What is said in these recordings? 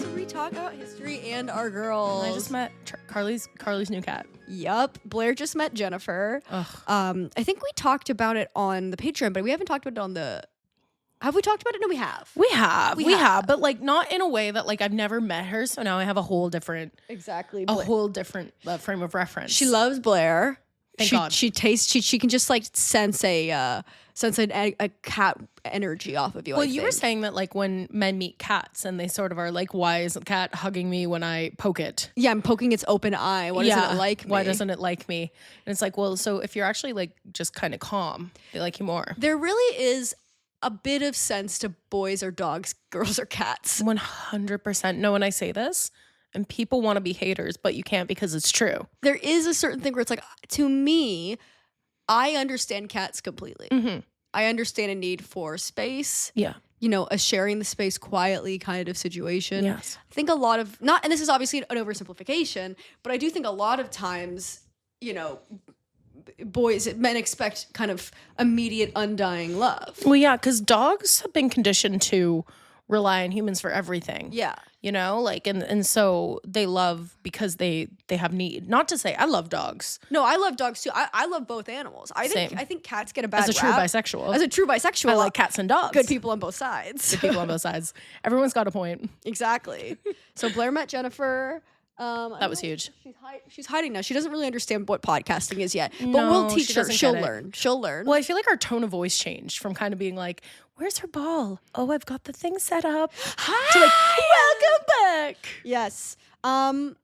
where we talk about history and our girls. I just met Carly's new cat. Yup. Blair just met Jennifer. Ugh. I think we talked about it on the Patreon, but we haven't talked about it on the... Have we talked about it? No, we have. We have, but like not in a way that like I've never met her, so now I have a whole different frame of reference. She loves Blair. Thank God. She tastes. She can just like sense a cat energy off of you. Well, you were saying that like when men meet cats and they sort of are like, why isn't the cat hugging me when I poke it? Yeah, I'm poking its open eye. Why doesn't it like me? Why doesn't it like me? And it's like, well, so if you're actually like just kind of calm, they like you more. There really is a bit of sense to boys or dogs, girls or cats. 100%. No, when I say this, and people want to be haters, but you can't because it's true. There is a certain thing where it's like, to me, I understand cats completely. Mm-hmm. I understand a need for space. Yeah. You know, a sharing the space quietly kind of situation. Yes. I think a lot of, not, and this is obviously an oversimplification, but I do think a lot of times, you know, men expect kind of immediate undying love. Well, yeah, because dogs have been conditioned to rely on humans for everything. Yeah. You know, like, and so they love because they have need. Not to say I love dogs. No, I love dogs too. I love both animals. I think cats get a bad As a true rap. bisexual. As a true bisexual. I like cats and dogs. Good people on both sides. Good people on both sides. Everyone's got a point. Exactly. So Blair met Jennifer. That was huge. She's hiding now. She doesn't really understand what podcasting is yet. But No, we'll teach she her. doesn't She'll get it. learn. She'll learn. Well, I feel like our tone of voice changed from kind of being like, where's her ball? Oh, I've got the thing set up. Hi. To like, welcome back. Yes. Do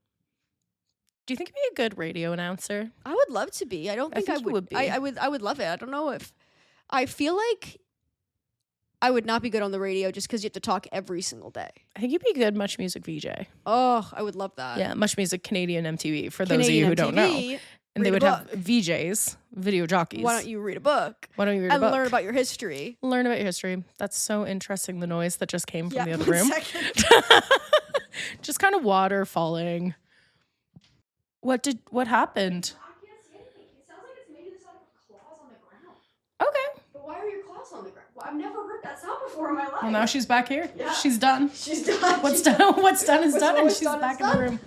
you think you'd be a good radio announcer? I would love to be. I don't think I you would. would be. I would love it. I don't know if I feel like I would not be good on the radio just because you have to talk every single day. I think you'd be a good Much Music VJ. Oh, I would love that. Yeah, Much Music Canadian MTV, for those of Canadian you who don't know. MTV, And they read would a have VJs, video jockeys. Why don't you read a book? Why don't you read a and book? learn about your history? Learn about your history. That's so interesting, the noise that just came from the other 1 room. second. Just kind of water falling. What happened? I can't see anything. It sounds like it's maybe the sound of claws on the ground. Okay. But why are your claws on the ground? Well, I've never heard that sound before in my life. Well, now she's back here. Yeah. She's done. She's done. What's done is done, and what's she's done is back in the room.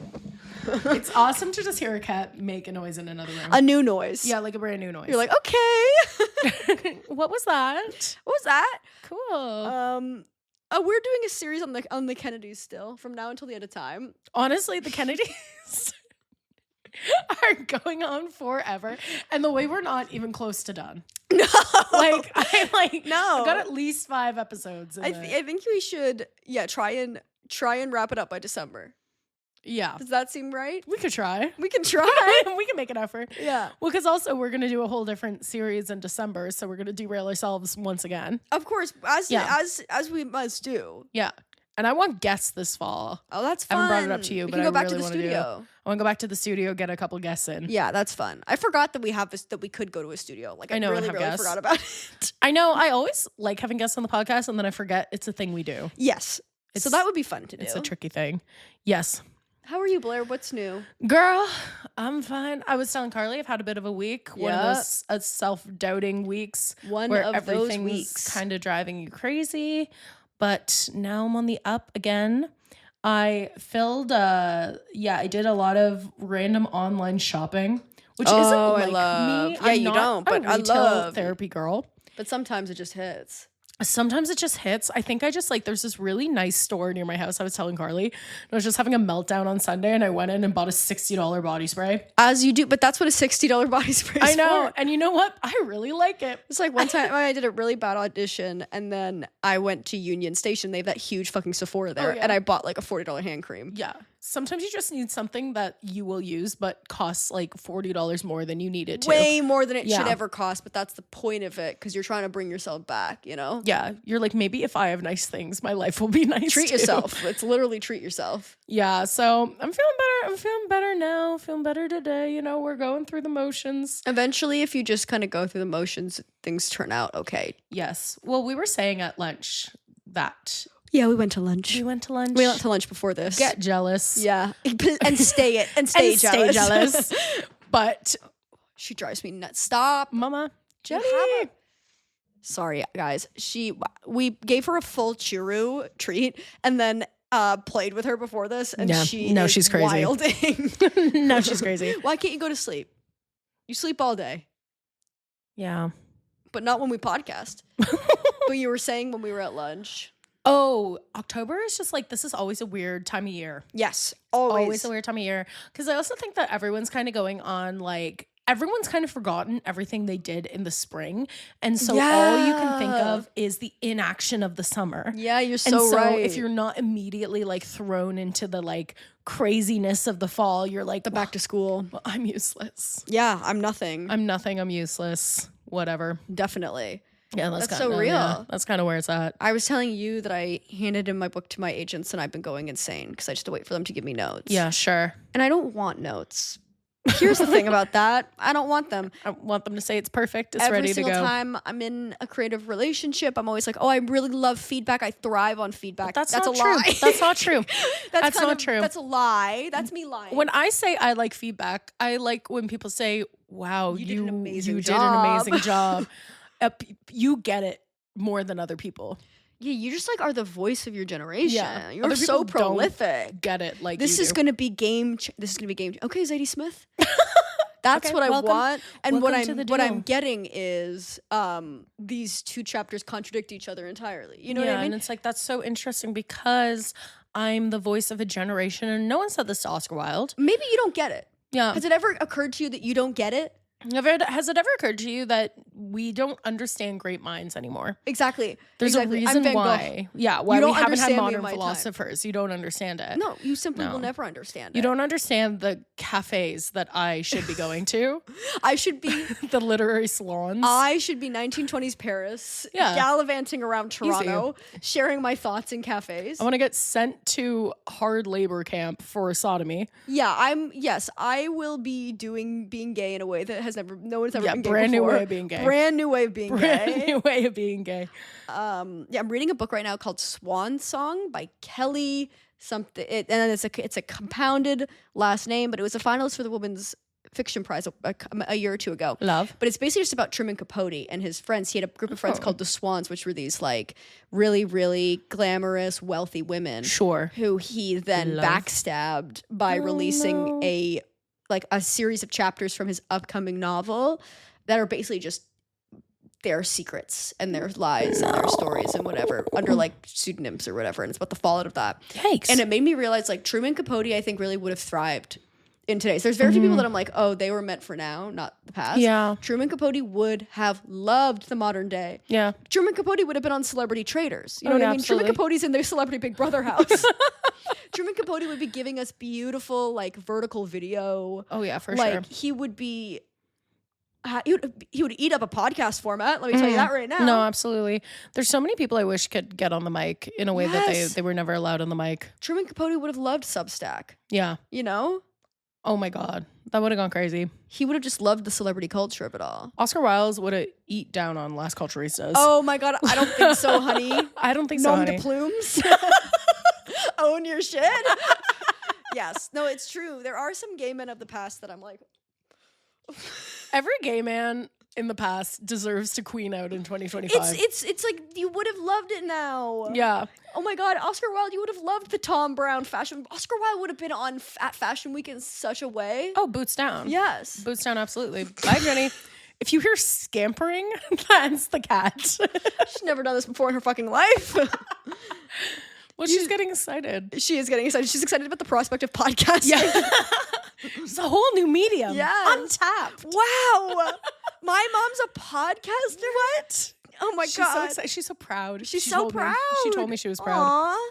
It's awesome to just hear a cat make a noise in another room. A new noise. Yeah, like a brand new noise. You're like, okay. What was that? What was that? Cool. We're doing a series on the Kennedys still from now until the end of time. Honestly, the Kennedys are going on forever, and the way we're not even close to done. No, I got at least 5 episodes. I think we should try and wrap it up by December. Yeah, Does that seem right? we could try. We can try. We can make an effort. Yeah. Well, because also we're gonna do a whole different series in December, so we're gonna derail ourselves once again. Of course, as we must do. Yeah, and I want guests this fall. Oh, that's I fun. haven't brought it up to you, we but can I go back really to the want to studio. I want to go back to the studio, get a couple guests in. Yeah, that's fun. I forgot that we have this, that we could go to a studio. Like I know, and really, have really guests. forgot about it. I know. I always like having guests on the podcast, and then I forget it's a thing we do. Yes. So that would be fun to do. It's a tricky thing. Yes. How are you, Blair? What's new? Girl, I'm fine. I was telling Carly I've had a bit of a week. One of those self-doubting weeks. One of those weeks. Kind of driving you crazy. But now I'm on the up again. I filled, I did a lot of random online shopping, which isn't like me. Yeah, I'm you not don't, but a I retail love therapy girl. But sometimes it just hits. Sometimes it just hits. I think I just like, there's this really nice store near my house. I was telling Carly, and I was just having a meltdown on Sunday, and I went in and bought a $60 body spray. As you do, but that's what a $60 body spray is I know. for. And you know what? I really like it. It's like one time I did a really bad audition, and then I went to Union Station. They have that huge fucking Sephora there, yeah. and I bought like a $40 hand cream. Yeah. Sometimes you just need something that you will use, but costs like $40 more than you need it to. Way more than it should Yeah. ever cost, but that's the point of it, because you're trying to bring yourself back, you know? Yeah. You're like, maybe if I have nice things, my life will be nice Treat too. yourself. It's literally treat yourself. Yeah. So I'm feeling better. I'm feeling better now. Feeling better today. You know, we're going through the motions. Eventually, if you just kind of go through the motions, things turn out okay. Yes. Well, we were saying at lunch that Yeah, we went to lunch. we went to lunch. We went to lunch before this. Get jealous. Yeah. And stay it. And stay And jealous. stay jealous. But She drives me nuts. Stop. Mama, Jenny. Sorry, guys. We gave her a full churro treat, and then played with her before this, and Yeah. she No, is she's crazy. wilding. No, she's crazy. Why can't you go to sleep? You sleep all day, Yeah. but not when we podcast. But you were saying when we were at lunch. Oh, October is just like, this is always a weird time of year. Yes, Always a weird time of year. Because I also think that everyone's kind of going on like, everyone's kind of forgotten everything they did in the spring. And so all you can think of is the inaction of the summer. Yeah, you're And so right. if you're not immediately like thrown into the like craziness of the fall, you're like, the back to school. well, I'm useless. Yeah, I'm nothing. I'm nothing. I'm useless. Whatever. Definitely. Yeah, That's so real. Yeah, that's kind of where it's at. I was telling you that I handed in my book to my agents and I've been going insane because I just have to wait for them to give me notes. Yeah, sure. And I don't want notes. Here's the thing about that. I don't want them. I want them to say it's perfect. It's Every ready to single go. time I'm in a creative relationship, I'm always like, oh, I really love feedback. I thrive on feedback. That's a not true. lie. That's not true. That's kind not of- true. That's a lie. That's me lying. When I say I like feedback, I like when people say, wow, You did an amazing you did an job." amazing job. You get it more than other people. Yeah, you just like are the voice of your generation. Yeah. You're Other so people don't prolific. Get it like This you is do. going to be this is going to be game. Okay, Zadie Smith. That's Okay, what I welcome- want. And what welcome to the what I'm deal. getting is these two chapters contradict each other entirely. You know what I mean? And it's like, that's so interesting because I'm the voice of a generation, and no one said this to Oscar Wilde. Maybe you don't get it. Yeah. Has it ever occurred to you that you don't get it? Has it ever occurred to you that we don't understand great minds anymore? Exactly. There's exactly. a I'm reason Van Gogh. why. Yeah, why You we don't haven't had understand me in modern my time. philosophers. You don't understand it. No, you simply No. will never understand You it. don't understand the cafes that I should be going to, I should be the literary salons. I should be 1920s Paris, Yeah. gallivanting around Toronto, sharing my thoughts in cafes. I want to get sent to hard labor camp for sodomy. Yeah, I will be doing being gay in a way that no one's ever been gay brand new before. way of being gay. Brand new way of being Brand gay. new way of being gay. I'm reading a book right now called Swan Song by Kelly something. And it's a compounded last name, but it was a finalist for the Women's Fiction Prize a year or two ago. Love. But it's basically just about Truman Capote and his friends. He had a group of friends called the Swans, which were these like really, really glamorous, wealthy women. Sure. Who he then Love. backstabbed by releasing a series of chapters from his upcoming novel that are basically just their secrets and their lies and their stories and whatever under like pseudonyms or whatever. And it's about the fallout of that. Yikes. And it made me realize like Truman Capote, I think, really would have thrived in today's. There's very few people that I'm like, oh, they were meant for now, not the past. Yeah. Truman Capote would have loved the modern day. Yeah. Truman Capote would have been on Celebrity Traders. You know Oh, what yeah, I mean? Truman absolutely. Capote's in their Celebrity Big Brother house. Truman Capote would be giving us beautiful like vertical video. Oh yeah, for like sure. he would be. He would eat up a podcast format. Let me tell you that right now. No, absolutely. There's so many people I wish could get on the mic in a way that Yes. they were never allowed on the mic. Truman Capote would have loved Substack. Yeah. You know, Oh my God. That would have gone crazy. he would have just loved the celebrity culture of it all. Oscar Wilde would have eat down on Last Culturistas. Oh my God, I don't think so, honey. I don't think so, Nom de honey. plumes. Own your shit. Yes, no, it's true. There are some gay men of the past that I'm like, Every gay man in the past deserves to queen out in 2025. it's like you would have loved it now. Yeah. Oh my God, Oscar Wilde, you would have loved the Tom Brown fashion. Oscar Wilde would have been on at Fashion Week in such a way. Oh, boots down. Yes. Boots down, absolutely. Bye, Jenny. If you hear scampering, that's the cat. She's never done this before in her fucking life. Well, she's getting excited. She is getting excited. She's excited about the prospect of podcasting. Yeah. It's a whole new medium. Yes. Untapped. Wow. My mom's a podcaster? What? Oh my She's God. so excited. She's so proud. She's She so told me- proud. She told me she was proud. Aw.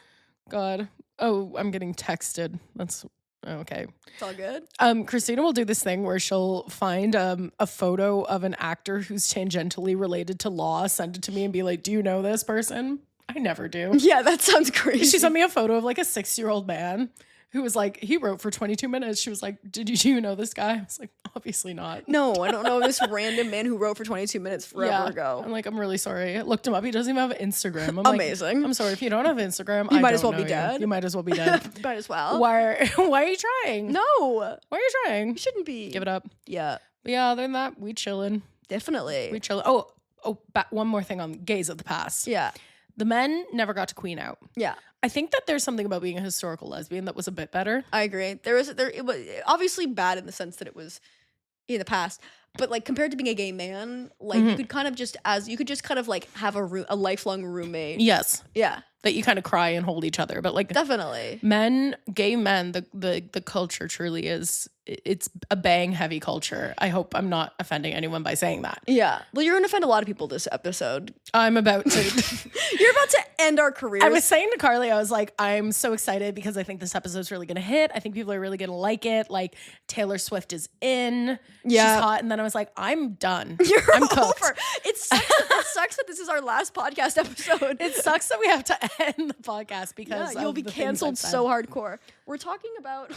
God. Oh, I'm getting texted. That's okay. It's all good. Christina will do this thing where she'll find a photo of an actor who's tangentially related to law, send it to me and be like, do you know this person? I never do. Yeah, that sounds crazy. She sent me a photo of like a 6-year-old man who was like, he wrote for 22 minutes. She was like, do you know this guy? I was like, obviously not. No, I don't know this random man who wrote for 22 minutes forever ago. I'm like, I'm really sorry. I looked him up. He doesn't even have Instagram. I'm Amazing. Like, I'm sorry. If you don't have Instagram, You I might as don't well be know you. dead. You might as well be dead. Might as well. Why are you trying? No. Why are you trying? You shouldn't be. Give it up. Yeah, But yeah, other than that, we chilling. definitely. We chilling. One more thing on gays of the past. Yeah. The men never got to queen out. Yeah. I think that there's something about being a historical lesbian that was a bit better. I agree. It was obviously bad in the sense that it was in the past, but like compared to being a gay man, like you could kind of just kind of like have a lifelong roommate. Yes. Yeah. That you kind of cry and hold each other, but like definitely gay men, the culture truly is, it's a bang heavy culture. I hope I'm not offending anyone by saying that. Yeah. Well, you're gonna offend a lot of people this episode. I'm about to. You're about to end our careers. I was saying to Carly, I was like, I'm so excited because I think this episode's really gonna hit. I think people are really gonna like it. Like Taylor Swift is in. Yeah. She's hot. And then I was like, I'm done. I'm cooked. Over. It sucks that this is our last podcast episode. It sucks that we have to end the podcast because you'll be canceled so hardcore. We're talking about.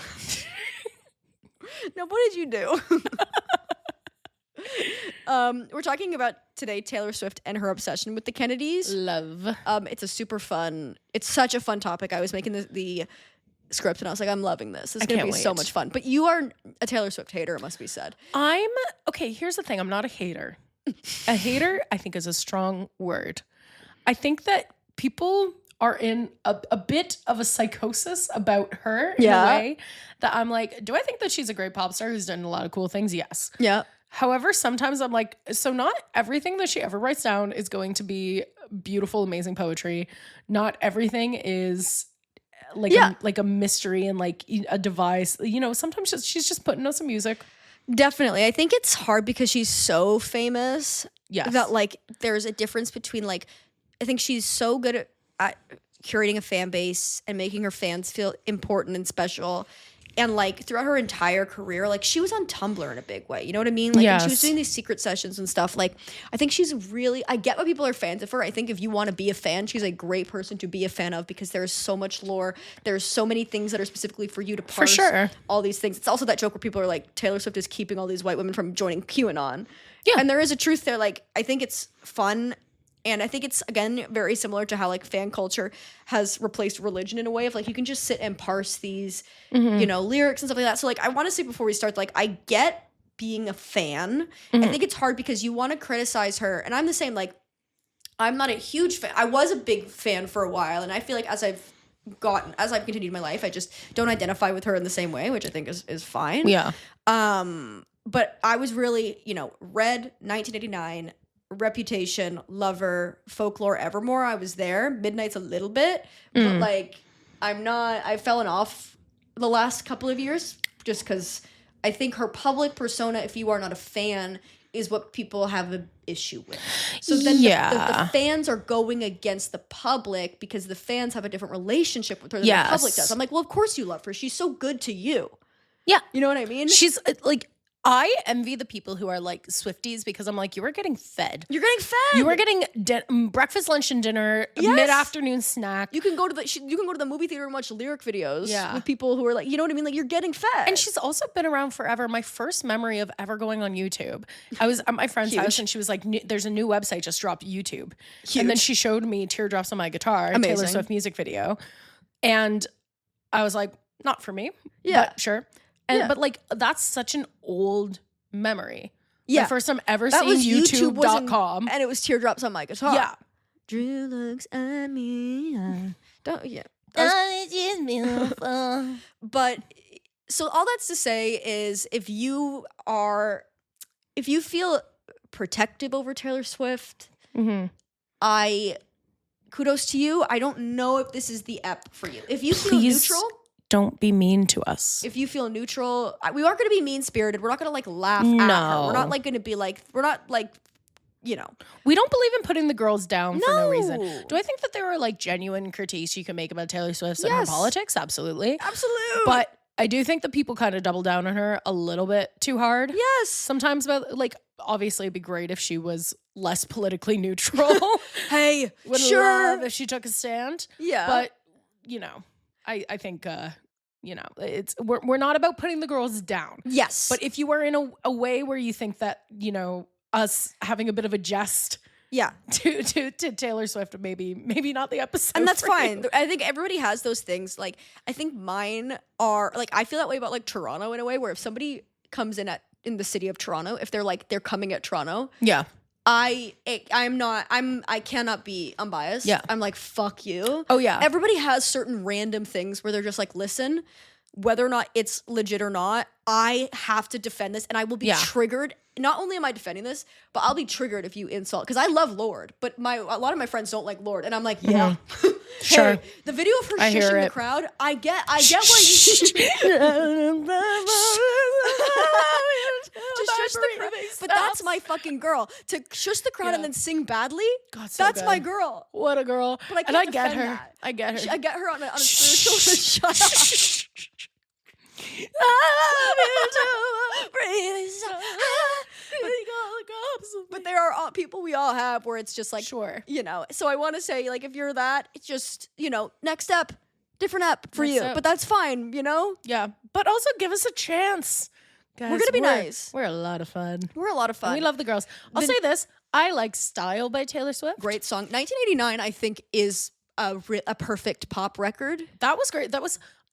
Now, what did you do? We're talking about today Taylor Swift and her obsession with the Kennedys. Love. It's such a fun topic. I was making the script and I was like, I'm loving this. It's going to be so much fun. But you are a Taylor Swift hater, it must be said. Okay, here's the thing. I'm not a hater. A hater, I think, is a strong word. I think that people are in a bit of a psychosis about her in a way that I'm like, do I think that she's a great pop star who's done a lot of cool things? Yes. Yeah. However, sometimes I'm like, so not everything that she ever writes down is going to be beautiful, amazing poetry. Not everything is like a mystery and like a device. You know, sometimes she's just putting out some music. Definitely. I think it's hard because she's so famous. Yes. That like there's a difference between like, I think she's so good at curating a fan base and making her fans feel important and special. And like throughout her entire career, like she was on Tumblr in a big way. You know what I mean? Like when she was doing these secret sessions and stuff. Like I think she's really, I get why people are fans of her. I think if you want to be a fan, she's a great person to be a fan of because there's so much lore. There's so many things that are specifically for you to parse. For sure. All these things. It's also that joke where people are like, Taylor Swift is keeping all these white women from joining QAnon. Yeah. And there is a truth there. Like I think it's fun. And I think it's, again, very similar to how, like, fan culture has replaced religion in a way of, like, you can just sit and parse these, you know, lyrics and stuff like that. So, like, I want to say before we start, like, I get being a fan. I think it's hard because you want to criticize her. And I'm the same, like, I'm not a huge fan. I was a big fan for a while. And I feel like as I've continued my life, I just don't identify with her in the same way, which I think is fine. Yeah. But I was really, you know, Red, 1989, Reputation, Lover, Folklore, Evermore. I was there. Midnight's a little bit, but like I've fallen off the last couple of years just because I think her public persona, if you are not a fan, is what people have an issue with. So then the fans are going against the public because the fans have a different relationship with her than the public does. I'm like, well, of course you love her. She's so good to you. Yeah. You know what I mean? She's like, I envy the people who are like Swifties because I'm like, you are getting fed. You're getting fed. You are getting breakfast, lunch, and dinner, mid-afternoon snack. You can go to the movie theater and watch lyric videos with people who are like, you know what I mean? Like you're getting fed. And she's also been around forever. My first memory of ever going on YouTube, I was at my friend's house and she was like, there's a new website just dropped, YouTube. Huge. And then she showed me Teardrops on My Guitar, Taylor Swift music video. And I was like, not for me. Yeah. But sure. And but like that's such an old memory. Yeah. The first time ever seeing YouTube.com. And it was Teardrops on My Guitar. Yeah. Drew looks at me. Don't just beautiful. But so all that's to say is if you feel protective over Taylor Swift, kudos to you. I don't know if this is the ep for you. If you feel neutral, don't be mean to us. If you feel neutral, we aren't going to be mean-spirited. We're not going to like laugh at her. We're not like going to be like, we're not like, you know. We don't believe in putting the girls down for no reason. Do I think that there are like genuine critiques you can make about Taylor Swift and her politics? Absolutely. Absolutely. But I do think that people kind of double down on her a little bit too hard. Yes. Sometimes about like, obviously it'd be great if she was less politically neutral. Hey, would love if she took a stand. Yeah. But, you know. I think, you know, we're not about putting the girls down. Yes. But if you are in a way where you think that, you know, us having a bit of a jest to Taylor Swift, maybe not the episode. And that's fine. I think everybody has those things. Like, I think mine are, like, I feel that way about, like, Toronto in a way where if somebody comes in the city of Toronto, if they're coming at Toronto. Yeah. I cannot be unbiased. Yeah. I'm like, fuck you. Oh, yeah. Everybody has certain random things where they're just like, listen, whether or not it's legit or not, I have to defend this, and I will be triggered. Not only am I defending this, but I'll be triggered if you insult, because I love Lorde, but a lot of my friends don't like Lorde, and I'm like, yeah. Sure. Hey, the video of her shushing the crowd, I get what you to shush the crowd, but that's my fucking girl. To shush the crowd and then sing badly, God, so that's good. my girl. What a girl. But I can't and I get defend her. that. I get her. I get her on a spiritual. Shut up. But there are people we all have where it's just like, sure, you know. So I want to say, like, if you're that, it's just, you know, next step, different app for you. But that's fine, you know. Yeah, but also give us a chance, guys. We're gonna be nice. We're a lot of fun. We're a lot of fun. And we love the girls. I'll say this: I like "Style" by Taylor Swift. Great song. 1989, I think, is a perfect pop record. That was great.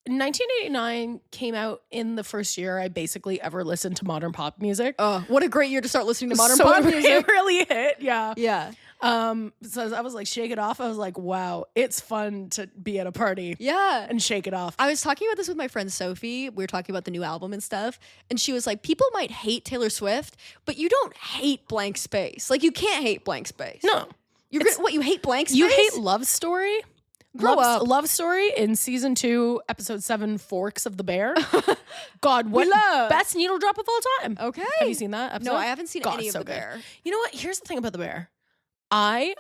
1989 came out in the first year I basically ever listened to modern pop music. Oh, what a great year to start listening to modern pop music. It really hit, yeah. Yeah. So I was like, shake it off. I was like, wow, it's fun to be at a party. Yeah. And shake it off. I was talking about this with my friend Sophie. We were talking about the new album and stuff. And she was like, people might hate Taylor Swift, but you don't hate Blank Space. Like, you can't hate Blank Space. No. You hate Blank Space? You hate Love Story? Grow up. Love Story in season 2, episode 7, Forks of the Bear. God, what best needle drop of all time. Okay. Have you seen that episode? No, I haven't seen any of so the good. Bear. You know what? Here's the thing about the Bear. I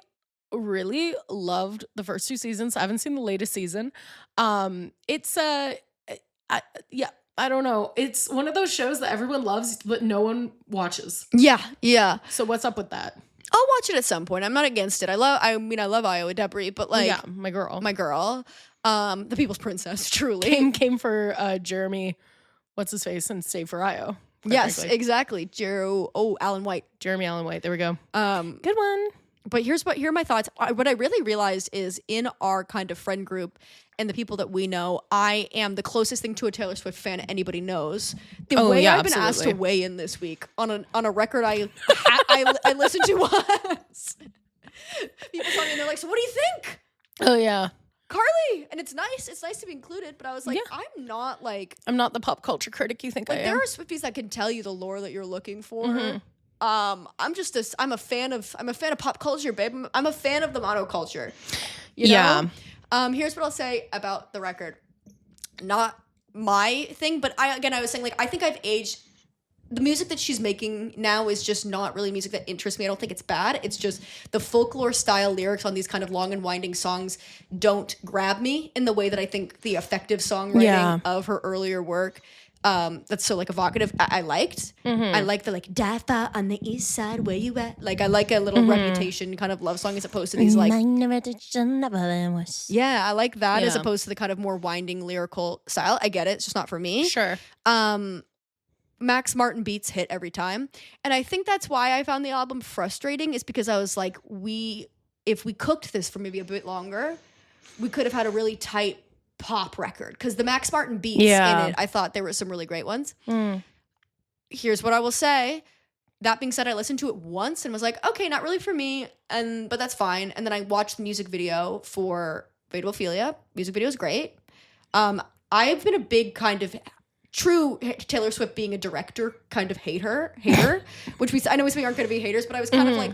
really loved the first 2 seasons. I haven't seen the latest season. It's I don't know. It's one of those shows that everyone loves, but no one watches. Yeah, yeah. So what's up with that? I'll watch it at some point. I'm not against it. I love Iowa Debris, but like, yeah, my girl, the people's princess, truly came for Jeremy, what's his face, and stayed for Io. Yes, exactly. Alan White. Jeremy Allen White. There we go. Good one. But here are my thoughts. What I really realized is in our kind of friend group and the people that we know, I am the closest thing to a Taylor Swift fan anybody knows. I've been asked to weigh in this week on a record I listened to once. People tell me and they're like, so what do you think? Oh yeah. Carly, and it's nice to be included, but I was like, I'm not the pop culture critic you think I am. There are Swifties that can tell you the lore that you're looking for. Mm-hmm. I'm a fan of pop culture, babe. I'm a fan of the monoculture. You know? Here's what I'll say about the record. Not my thing, but I was saying, like, I think I've aged. The music that she's making now is just not really music that interests me. I don't think it's bad. It's just the folklore style lyrics on these kind of long and winding songs don't grab me in the way that I think the effective songwriting of her earlier work that's so like evocative I liked. I like the like dive bar on the east side where you at. Like I like a little Reputation kind of love song as opposed to these like I like that as opposed to the kind of more winding lyrical style. I get it. It's just not for me. Sure. Max Martin beats hit every time. And I think that's why I found the album frustrating, is because I was like, if we cooked this for maybe a bit longer, we could have had a really tight pop record. Because the Max Martin beats in it, I thought there were some really great ones. Here's what I will say. That being said, I listened to it once and was like, okay, not really for me, but that's fine. And then I watched the music video for Fatal Ophelia. Music video is great. I've been a big kind of true Taylor Swift being a director kind of hater, which I know we aren't going to be haters, but I was kind of like,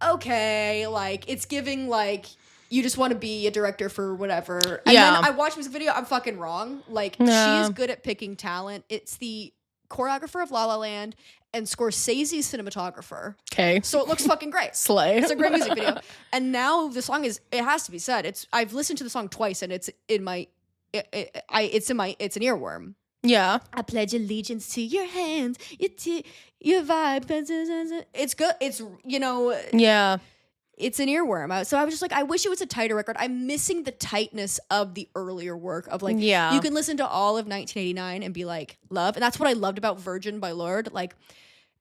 okay, like it's giving like you just want to be a director for whatever. And then I watched music video. I'm fucking wrong. Like she is good at picking talent. It's the choreographer of La La Land and Scorsese's cinematographer. Okay. So it looks fucking great. Slay. It's a great music video. And now the song it has to be said. I've listened to the song twice and it's an earworm. Yeah. I pledge allegiance to your hands, your vibe. It's good. It's, it's an earworm. So I was just like, I wish it was a tighter record. I'm missing the tightness of the earlier work of like, you can listen to all of 1989 and be like, love. And that's what I loved about Virgin by Lorde. Like,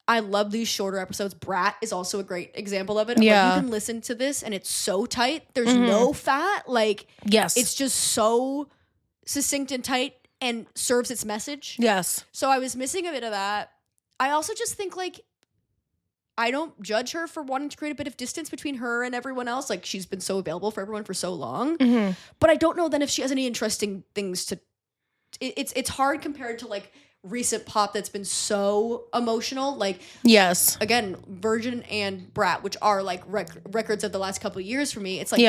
I love these shorter episodes. Brat is also a great example of it. Yeah. Like, you can listen to this and it's so tight. There's no fat. Like, it's just so succinct and tight and serves its message. Yes. So I was missing a bit of that. I also just think like I don't judge her for wanting to create a bit of distance between her and everyone else. Like, she's been so available for everyone for so long. But I don't know then if she has any interesting things to. It's hard compared to like recent pop that's been so emotional. Like, yes, again, Virgin and Brat, which are like records of the last couple of years for me. It's like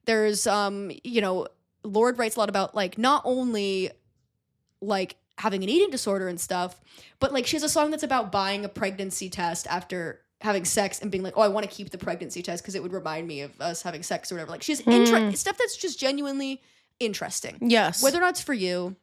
there's you know, Lorde writes a lot about like not only like having an eating disorder and stuff, but like she has a song that's about buying a pregnancy test after having sex and being like, oh, I want to keep the pregnancy test because it would remind me of us having sex or whatever. Like, she has stuff that's just genuinely interesting. Yes. Whether or not it's for you,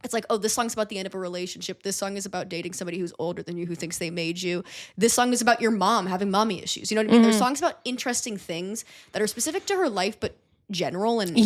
it's like, oh, this song's about the end of a relationship. This song is about dating somebody who's older than you who thinks they made you. This song is about your mom having mommy issues. You know what I mean? There's songs about interesting things that are specific to her life, but general and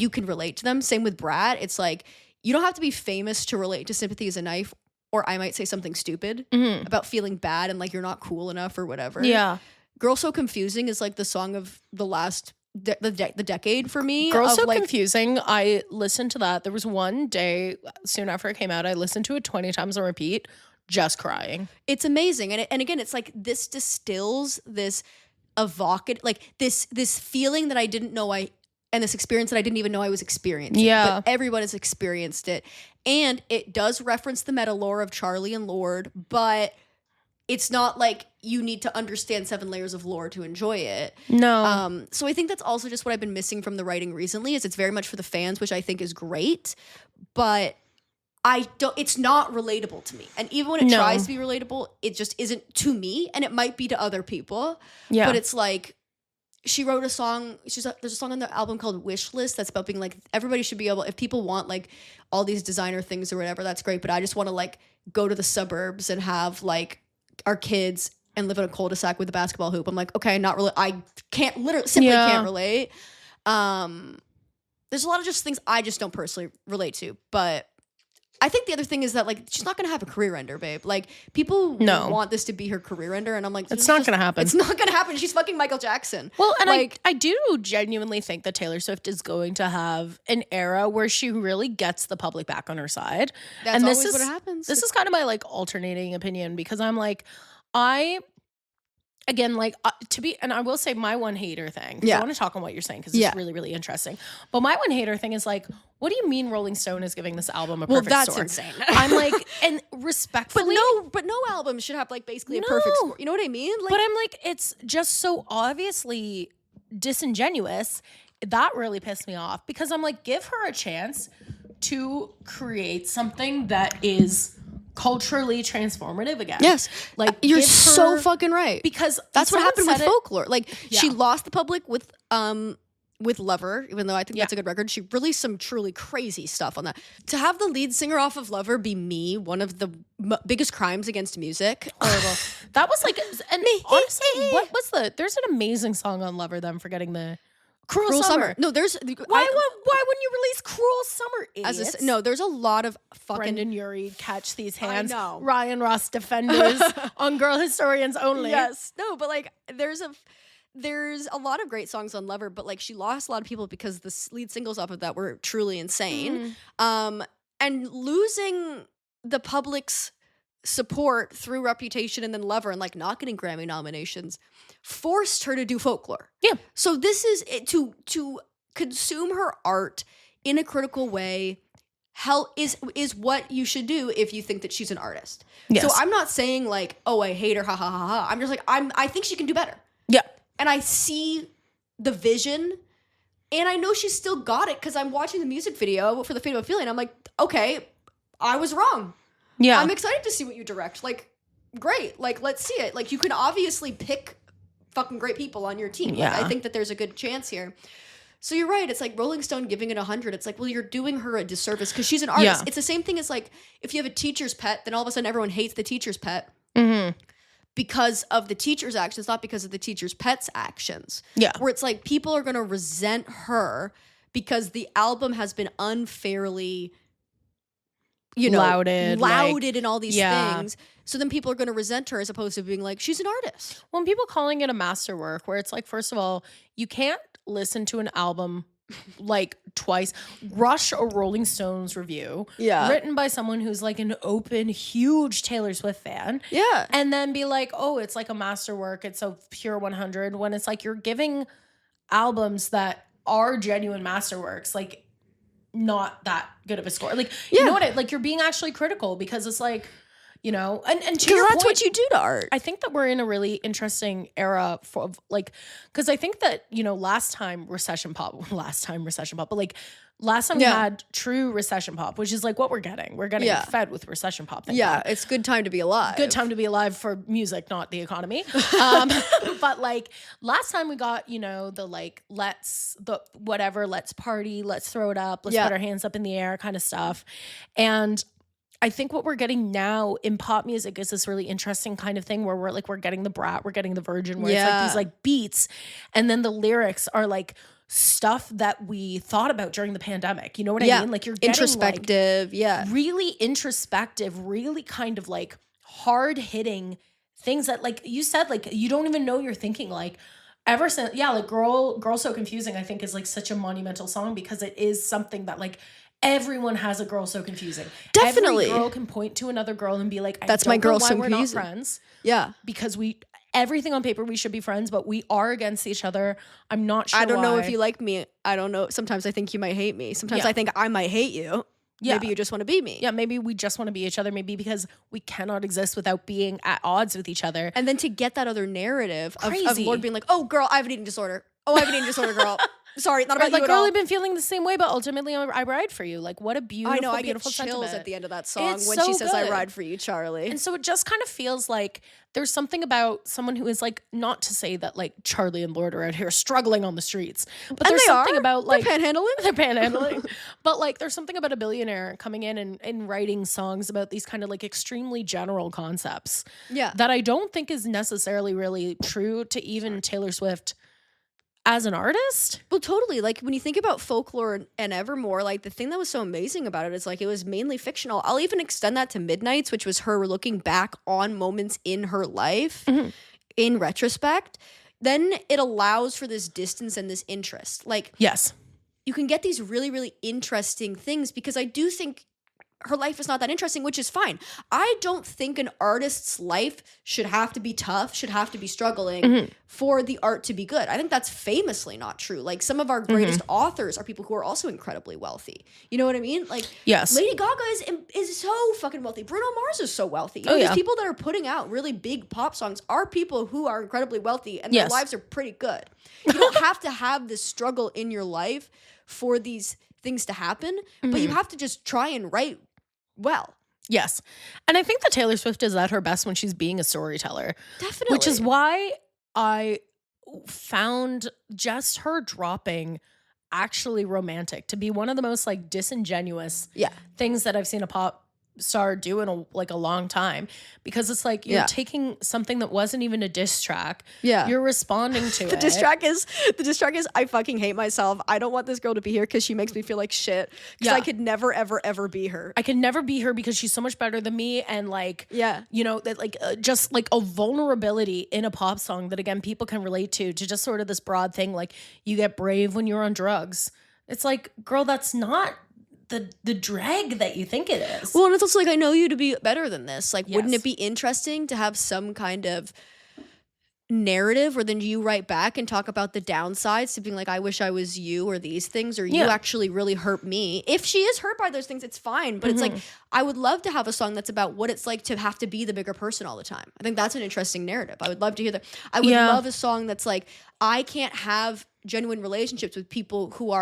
you can relate to them. Same with Brad. It's like, you don't have to be famous to relate to Sympathy is a Knife, or I might say something stupid about feeling bad and like you're not cool enough or whatever. Yeah. Girl So Confusing is like the song of the last the decade for me. Girl So like, Confusing, I listened to that. There was one day soon after it came out, I listened to it 20 times on repeat, just crying. It's amazing. And again, it's like this distills this evocative, like this feeling that I didn't know and this experience that I didn't even know I was experiencing. Yeah. But everyone has experienced it. And it does reference the meta lore of Charlie and Lorde, but it's not like you need to understand 7 layers of lore to enjoy it. No. So I think that's also just what I've been missing from the writing recently, is it's very much for the fans, which I think is great, but it's not relatable to me. And even when it tries to be relatable, it just isn't to me, and it might be to other people. Yeah. But it's like, she wrote a song, there's a song on the album called Wish List that's about being like, everybody should be able, if people want like all these designer things or whatever, that's great, but I just want to like go to the suburbs and have like our kids and live in a cul-de-sac with a basketball hoop. I'm like, okay, not really, I can't, literally, simply can't relate. There's a lot of just things I just don't personally relate to, but I think the other thing is that like, she's not going to have a career ender, babe. Like, people want this to be her career ender, and I'm like, it's not going to happen. It's not going to happen. She's fucking Michael Jackson. Well, and like, I do genuinely think that Taylor Swift is going to have an era where she really gets the public back on her side. That's and always what happens. This is kind of my like alternating opinion, because I'm like, again, like and I will say my one hater thing. I want to talk on what you're saying because it's really, really interesting. But my one hater thing is like, what do you mean Rolling Stone is giving this album a perfect score? That's insane. I'm like, and respectfully, but no album should have like basically a perfect score. You know what I mean? Like, but I'm like, it's just so obviously disingenuous. That really pissed me off, because I'm like, give her a chance to create something that is culturally transformative again. Yes. Like, you're so fucking right. Because that's what happened with Folklore. Like, she lost the public with Lover, even though I think that's a good record. She released some truly crazy stuff on that. To have the lead singer off of Lover be me, one of the biggest crimes against music. Horrible. That was like, and honestly, what was there's an amazing song on Lover that I'm forgetting the Cruel Summer. No, there's why wouldn't you release Cruel Summer, idiots? No, there's a lot of fucking Brendan Urie, Catch These Hands. I know. Ryan Ross Defenders on Girl Historians Only. Yes. No, but like there's a lot of great songs on Lover, but like she lost a lot of people because the lead singles off of that were truly insane. And losing the public's support through Reputation and then Lover and like not getting Grammy nominations forced her to do Folklore. Yeah. So this is it, to consume her art in a critical way. Hell is what you should do if you think that she's an artist. Yes. So I'm not saying like, oh, I hate her, ha ha ha ha. I'm just like, I think she can do better. Yeah. And I see the vision, and I know she's still got it because I'm watching the music video for The Fate of a Feeling. I'm like, okay, I was wrong. Yeah. I'm excited to see what you direct. Like, great. Like, let's see it. Like, you can obviously pick fucking great people on your team. Yeah. Like, I think that there's a good chance here. So you're right. It's like Rolling Stone giving it 100. It's like, well, you're doing her a disservice because she's an artist. Yeah. It's the same thing as like, if you have a teacher's pet, then all of a sudden everyone hates the teacher's pet. Because of the teacher's actions, not because of the teacher's pet's actions. Yeah. Where it's like, people are going to resent her because the album has been unfairly, lauded and all these things. So then people are going to resent her as opposed to being like, she's an artist. Well, and people calling it a masterwork, where it's like, first of all, you can't listen to an album like twice, rush a Rolling Stones review, written by someone who's like an open, huge Taylor Swift fan, and then be like, oh, it's like a masterwork, it's a pure 100, when it's like you're giving albums that are genuine masterworks, like not that good of a score. Like, you know what, like you're being actually critical, because it's like, you know, and to your that's point, what you do to art. I think that we're in a really interesting era for like, because I think that, you know, last time recession pop, but like last time we had true recession pop, which is like what we're getting. We're getting fed with recession pop. It's good time to be alive. Good time to be alive for music, not the economy. But like last time we got, you know, the like, let's party, let's throw it up, let's put our hands up in the air kind of stuff. And I think what we're getting now in pop music is this really interesting kind of thing where we're getting the brat, we're getting the virgin, where it's like these like beats, and then the lyrics are like stuff that we thought about during the pandemic. You know what I mean? Like you're getting introspective, like, really introspective, really kind of like hard hitting things that, like you said, like you don't even know you're thinking. Like ever since, like Girl So Confusing, I think is like such a monumental song, because it is something that like everyone has a girl so confusing. Definitely. Every girl can point to another girl and be like, that's my girl so confusing. We're not friends. Yeah. Because everything on paper, we should be friends, but we are against each other. I'm not sure I don't know if you like me. I don't know. Sometimes I think you might hate me. Sometimes I think I might hate you. Maybe you just want to be me. Yeah, maybe we just want to be each other. Maybe because we cannot exist without being at odds with each other. And then to get that other narrative of Lord being like, oh, girl, I have an eating disorder. Oh, I have an eating disorder, girl. Sorry, not about you at all. I've been feeling the same way, but ultimately I ride for you. Like, what a beautiful, I know, I beautiful get chills sentiment at the end of that song it's when so she says, good. I ride for you, Charlie. And so it just kind of feels like there's something about someone who is like, not to say that like Charlie and Lord are out here struggling on the streets, but there's something about like they're panhandling. But like there's something about a billionaire coming in and writing songs about these kind of like extremely general concepts that I don't think is necessarily really true to even Taylor Swift as an artist. Well, totally. Like when you think about Folklore and Evermore, like the thing that was so amazing about it is like it was mainly fictional. I'll even extend that to Midnights, which was her looking back on moments in her life in retrospect. Then it allows for this distance and this interest. Like, yes, you can get these really, really interesting things, because I do think her life is not that interesting, which is fine. I don't think an artist's life should have to be tough, should have to be struggling for the art to be good. I think that's famously not true. Like some of our greatest authors are people who are also incredibly wealthy. You know what I mean? Like Lady Gaga is so fucking wealthy. Bruno Mars is so wealthy. You know, these people that are putting out really big pop songs are people who are incredibly wealthy, and their lives are pretty good. You don't have to have this struggle in your life for these things to happen, but you have to just try and write well. Yes. And I think that Taylor Swift is at her best when she's being a storyteller. Definitely. Which is why I found just her dropping Actually Romantic to be one of the most like disingenuous things that I've seen a pop star do in a long time, because it's like you're taking something that wasn't even a diss track, you're responding to the diss track is I fucking hate myself. I don't want this girl to be here because she makes me feel like shit, because I could never ever ever be her. I can never be her because she's so much better than me, and like you know that like just like a vulnerability in a pop song that again people can relate to just sort of this broad thing like you get brave when you're on drugs. It's like, girl, that's not the drag that you think it is. Well, and it's also like, I know you to be better than this. Like, wouldn't it be interesting to have some kind of narrative where then you write back and talk about the downsides to being like, I wish I was you, or these things, or you actually really hurt me. If she is hurt by those things, it's fine. But it's like, I would love to have a song that's about what it's like to have to be the bigger person all the time. I think that's an interesting narrative. I would love to hear that. I would love a song that's like, I can't have genuine relationships with people who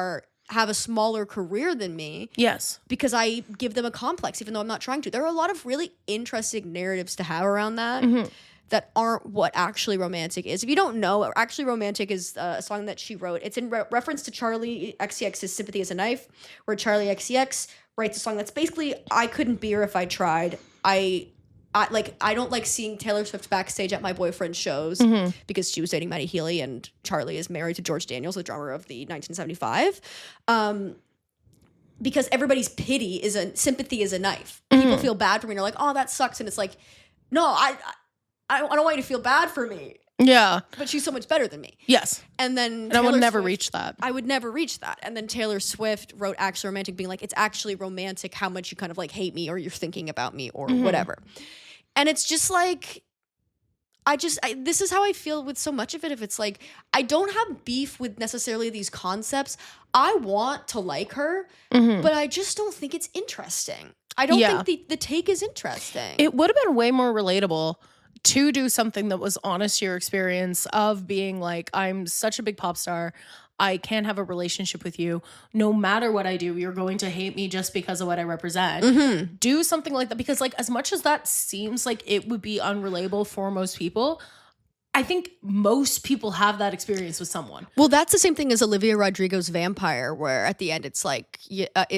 have a smaller career than me. Yes. Because I give them a complex, even though I'm not trying to. There are a lot of really interesting narratives to have around that that aren't what Actually Romantic is. If you don't know, Actually Romantic is a song that she wrote. It's in reference to Charlie XCX's Sympathy is a Knife, where Charlie XCX writes a song that's basically, I couldn't be her if I tried. I don't like seeing Taylor Swift backstage at my boyfriend's shows because she was dating Matty Healy and Charlie is married to George Daniels, the drummer of the 1975. Because everybody's sympathy is a knife. People feel bad for me and they're like, oh, that sucks. And it's like, no, I don't want you to feel bad for me. Yeah. but she's so much better than me. Yes. And then And I would Taylor never Swift- reach that. I would never reach that. And then Taylor Swift wrote Actually Romantic, being like, it's actually romantic how much you kind of like hate me or you're thinking about me or whatever. And it's just like, this is how I feel with so much of it. If it's like, I don't have beef with necessarily these concepts. I want to like her, but I just don't think it's interesting. I don't think the take is interesting. It would have been way more relatable to do something that was honest to your experience of being like, I'm such a big pop star. I can't have a relationship with you. No matter what I do, you're going to hate me just because of what I represent. Do something like that. Because like, as much as that seems like it would be unrelatable for most people, I think most people have that experience with someone. Well, that's the same thing as Olivia Rodrigo's Vampire, where at the end it's like,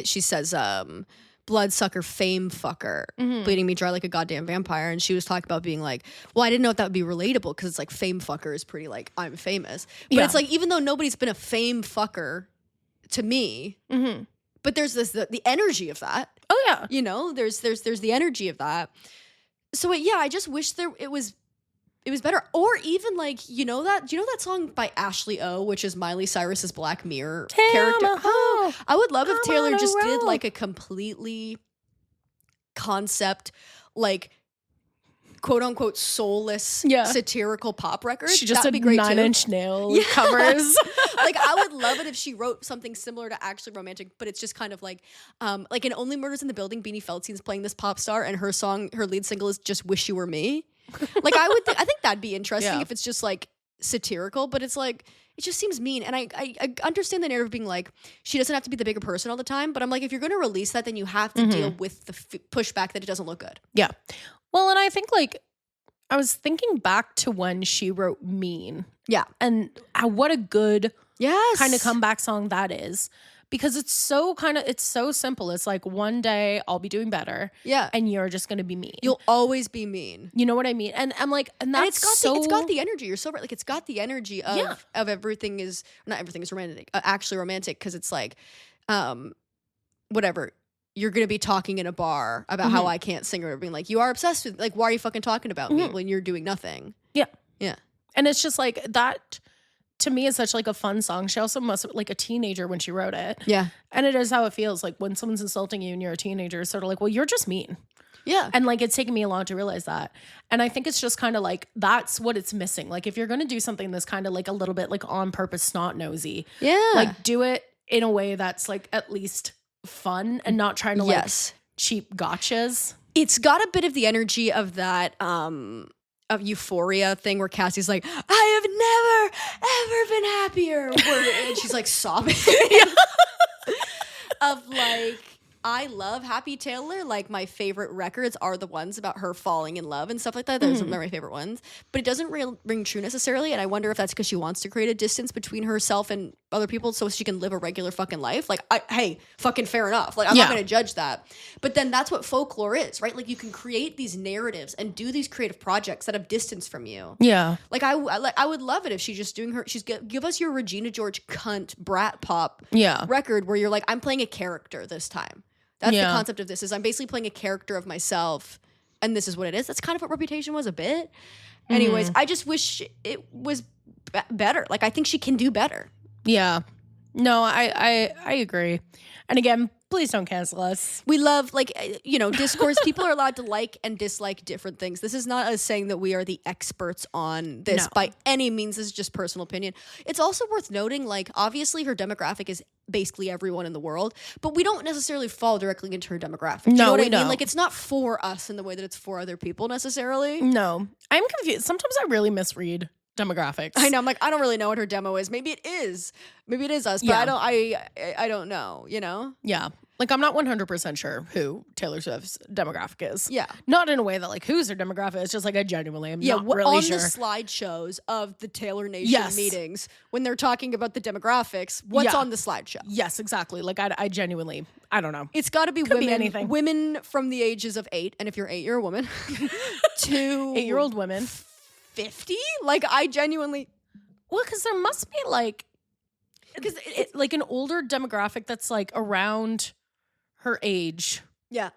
she says, bloodsucker fame fucker, bleeding me dry like a goddamn vampire. And she was talking about being like, well, I didn't know if that would be relatable because it's like fame fucker is pretty like, I'm famous. But it's like, even though nobody's been a fame fucker to me, but there's the energy of that. Oh yeah. You know, there's the energy of that. So I just wish it was better. Or even like, do you know that song by Ashley O, which is Miley Cyrus's Black Mirror character? Oh, I would love if Taylor just did like a completely concept, like quote unquote soulless satirical pop record. She just That'd did be great 9 too. Inch Nail covers. Like, I would love it if she wrote something similar to Actually Romantic, but it's just kind of like in Only Murders in the Building, Beanie Feldstein's playing this pop star, and her lead single is Just Wish You Were Me. Like, I think that'd be interesting if it's just like satirical, but it's like, it just seems mean. And I understand the narrative being like, she doesn't have to be the bigger person all the time, but I'm like, if you're going to release that, then you have to deal with the pushback that it doesn't look good. Yeah. Well, and I think like, I was thinking back to when she wrote Mean. Yeah. And what a good kind of Yes. comeback song that is. Because it's so simple. It's like, one day I'll be doing better. Yeah. And you're just going to be mean. You'll always be mean. You know what I mean? And I'm like, and that's it's got the energy. You're so right. Like, it's got the energy of everything is, not everything is romantic, actually romantic. Cause it's like, whatever. You're going to be talking in a bar about how I can't sing, or being like, you are obsessed with, like, why are you fucking talking about me when you're doing nothing? Yeah. Yeah. And it's just like that, to me, is such like a fun song. She also must like a teenager when she wrote it. Yeah. And it is how it feels like when someone's insulting you and you're a teenager. It's sort of like, well, you're just mean. Yeah. And like, it's taken me a long to realize that. And I think it's just kind of like, that's what it's missing. Like, if you're going to do something that's kind of like a little bit like on purpose snot nosy, like, do it in a way that's like at least fun and not trying to like cheap gotchas. It's got a bit of the energy of that of Euphoria thing where Cassie's like, I have never ever been happier, and she's like sobbing. Of like, I love Happy Taylor. Like, my favorite records are the ones about her falling in love and stuff like that. Those are my favorite ones. But it doesn't ring true necessarily. And I wonder if that's because she wants to create a distance between herself and other people so she can live a regular fucking life. Like, hey, fucking fair enough. Like, I'm not going to judge that. But then that's what folklore is, right? Like, you can create these narratives and do these creative projects that have distance from you. Yeah. Like, I would love it if she's just doing give us your Regina George cunt brat pop record where you're like, I'm playing a character this time. That's the concept of this, is I'm basically playing a character of myself, and this is what it is. That's kind of what Reputation was a bit. Anyways, I just wish it was better. Like, I think she can do better. Yeah. No, I agree. And again, please don't cancel us. We love, like, discourse. People are allowed to like and dislike different things. This is not us saying that we are the experts on this by any means. This is just personal opinion. It's also worth noting, like, obviously her demographic is basically everyone in the world, but we don't necessarily fall directly into her demographic. Do you know what I mean? Don't. Like, it's not for us in the way that it's for other people necessarily. No. I'm confused. Sometimes I really misread demographics. I know. I'm like, I don't really know what her demo is. Maybe it is. Maybe it is us, but I don't know, you know? Yeah. Like, I'm not 100% sure who Taylor Swift's demographic is. Yeah. Not in a way that, like, who's her demographic? It's just, like, I genuinely am not really sure. On the slideshows of the Taylor Nation meetings, when they're talking about the demographics, what's on the slideshow? Yes, exactly. Like, I genuinely, I don't know. It's got to be Could women. be anything. Women from the ages of 8, and if you're 8, you're a woman, to 8-year-old women. 50? Like, I genuinely... Well, because there must be, like... Because it's like an older demographic that's, like, around her age. Yeah.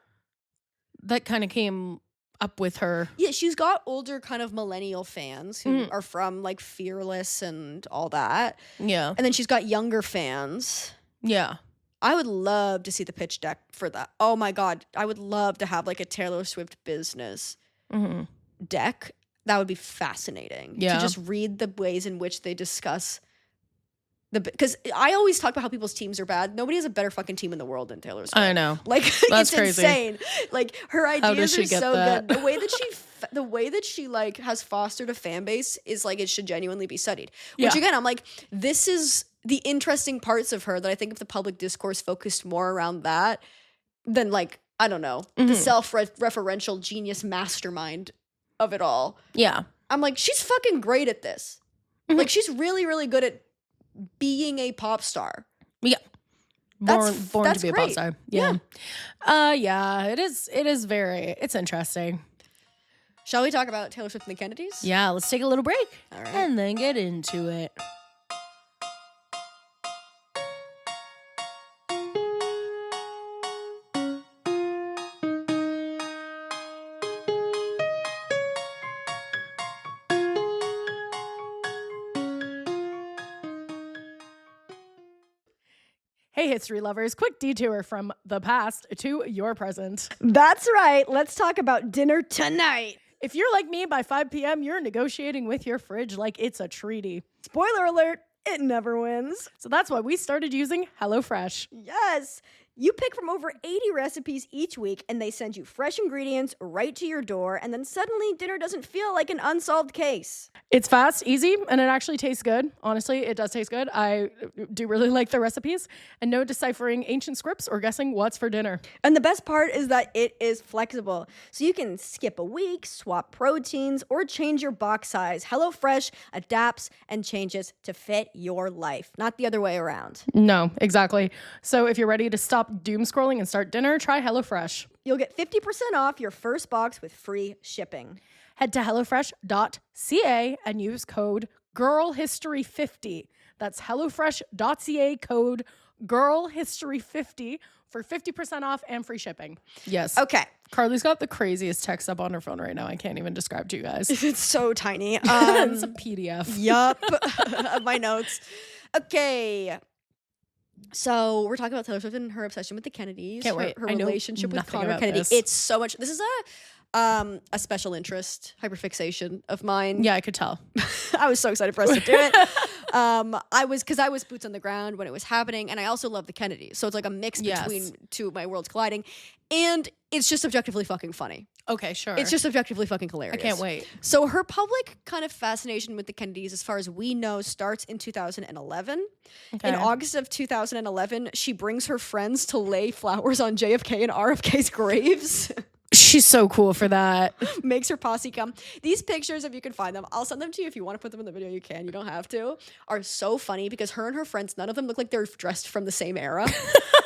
That kind of came up with her. Yeah, she's got older kind of millennial fans who are from like Fearless and all that. Yeah. And then she's got younger fans. Yeah. I would love to see the pitch deck for that. Oh my God. I would love to have like a Taylor Swift business deck. That would be fascinating. Yeah. To just read the ways in which they discuss because I always talk about how people's teams are bad. Nobody has a better fucking team in the world than Taylor Swift. I know. Like That's it's crazy. insane. Like her ideas she are get so that? good. The way that she like has fostered a fan base is like it should genuinely be studied. Which Yeah. again, I'm like, this is the interesting parts of her that I think if the public discourse focused more around that than like, I don't know, the self-referential genius mastermind of it all. Yeah. I'm like, she's fucking great at this. Like she's really, really good at being a pop star. Yeah. Born That's to be a great. pop star. Yeah. Yeah, it is it's interesting. Shall we talk about Taylor Swift and the Kennedys? Yeah, let's take a little break All right. and then get into it. Hey, history lovers, quick detour from the past to your present. That's right. Let's talk about dinner tonight. If you're like me, by 5 p.m., you're negotiating with your fridge like it's a treaty. Spoiler alert, it never wins. So that's why we started using HelloFresh. Yes. You pick from over 80 recipes each week, and they send you fresh ingredients right to your door, and then suddenly dinner doesn't feel like an unsolved case. It's fast, easy, and it actually tastes good. Honestly, it does taste good. I do really like the recipes, and no deciphering ancient scripts or guessing what's for dinner. And the best part is that it is flexible, so you can skip a week, swap proteins, or change your box size. HelloFresh adapts and changes to fit your life, not the other way around. No, exactly. So if you're ready to stop doom scrolling and start dinner, try HelloFresh. You'll get 50% off your first box with free shipping. Head to hellofresh.ca and use code GIRLHISTORY50. That's hellofresh.ca code GIRLHISTORY50 for 50% off and free shipping. Yes. Okay. Carly's got the craziest text up on her phone right now. I can't even describe to you guys. It's so tiny. It's a PDF. Yup. Of my notes. Okay. So we're talking about Taylor Swift and her obsession with the Kennedys. Can't wait. Her I know relationship with nothing Connor about Kennedy. this. It's so much. This is a special interest, hyperfixation of mine. Yeah, I could tell. I was so excited for us to do it. I was boots on the ground when it was happening, and I also love the Kennedys. So it's like a mix Yes. between two of my worlds colliding, and it's just objectively fucking funny. Okay, sure. It's just objectively fucking hilarious. I can't wait. So her public kind of fascination with the Kennedys, as far as we know, starts in 2011. Okay. In August of 2011, she brings her friends to lay flowers on JFK and RFK's graves. She's so cool for that. Makes her posse come. These pictures, if you can find them, I'll send them to you. If you want to put them in the video, you can. You don't have to. Are so funny because her and her friends, none of them look like they're dressed from the same era.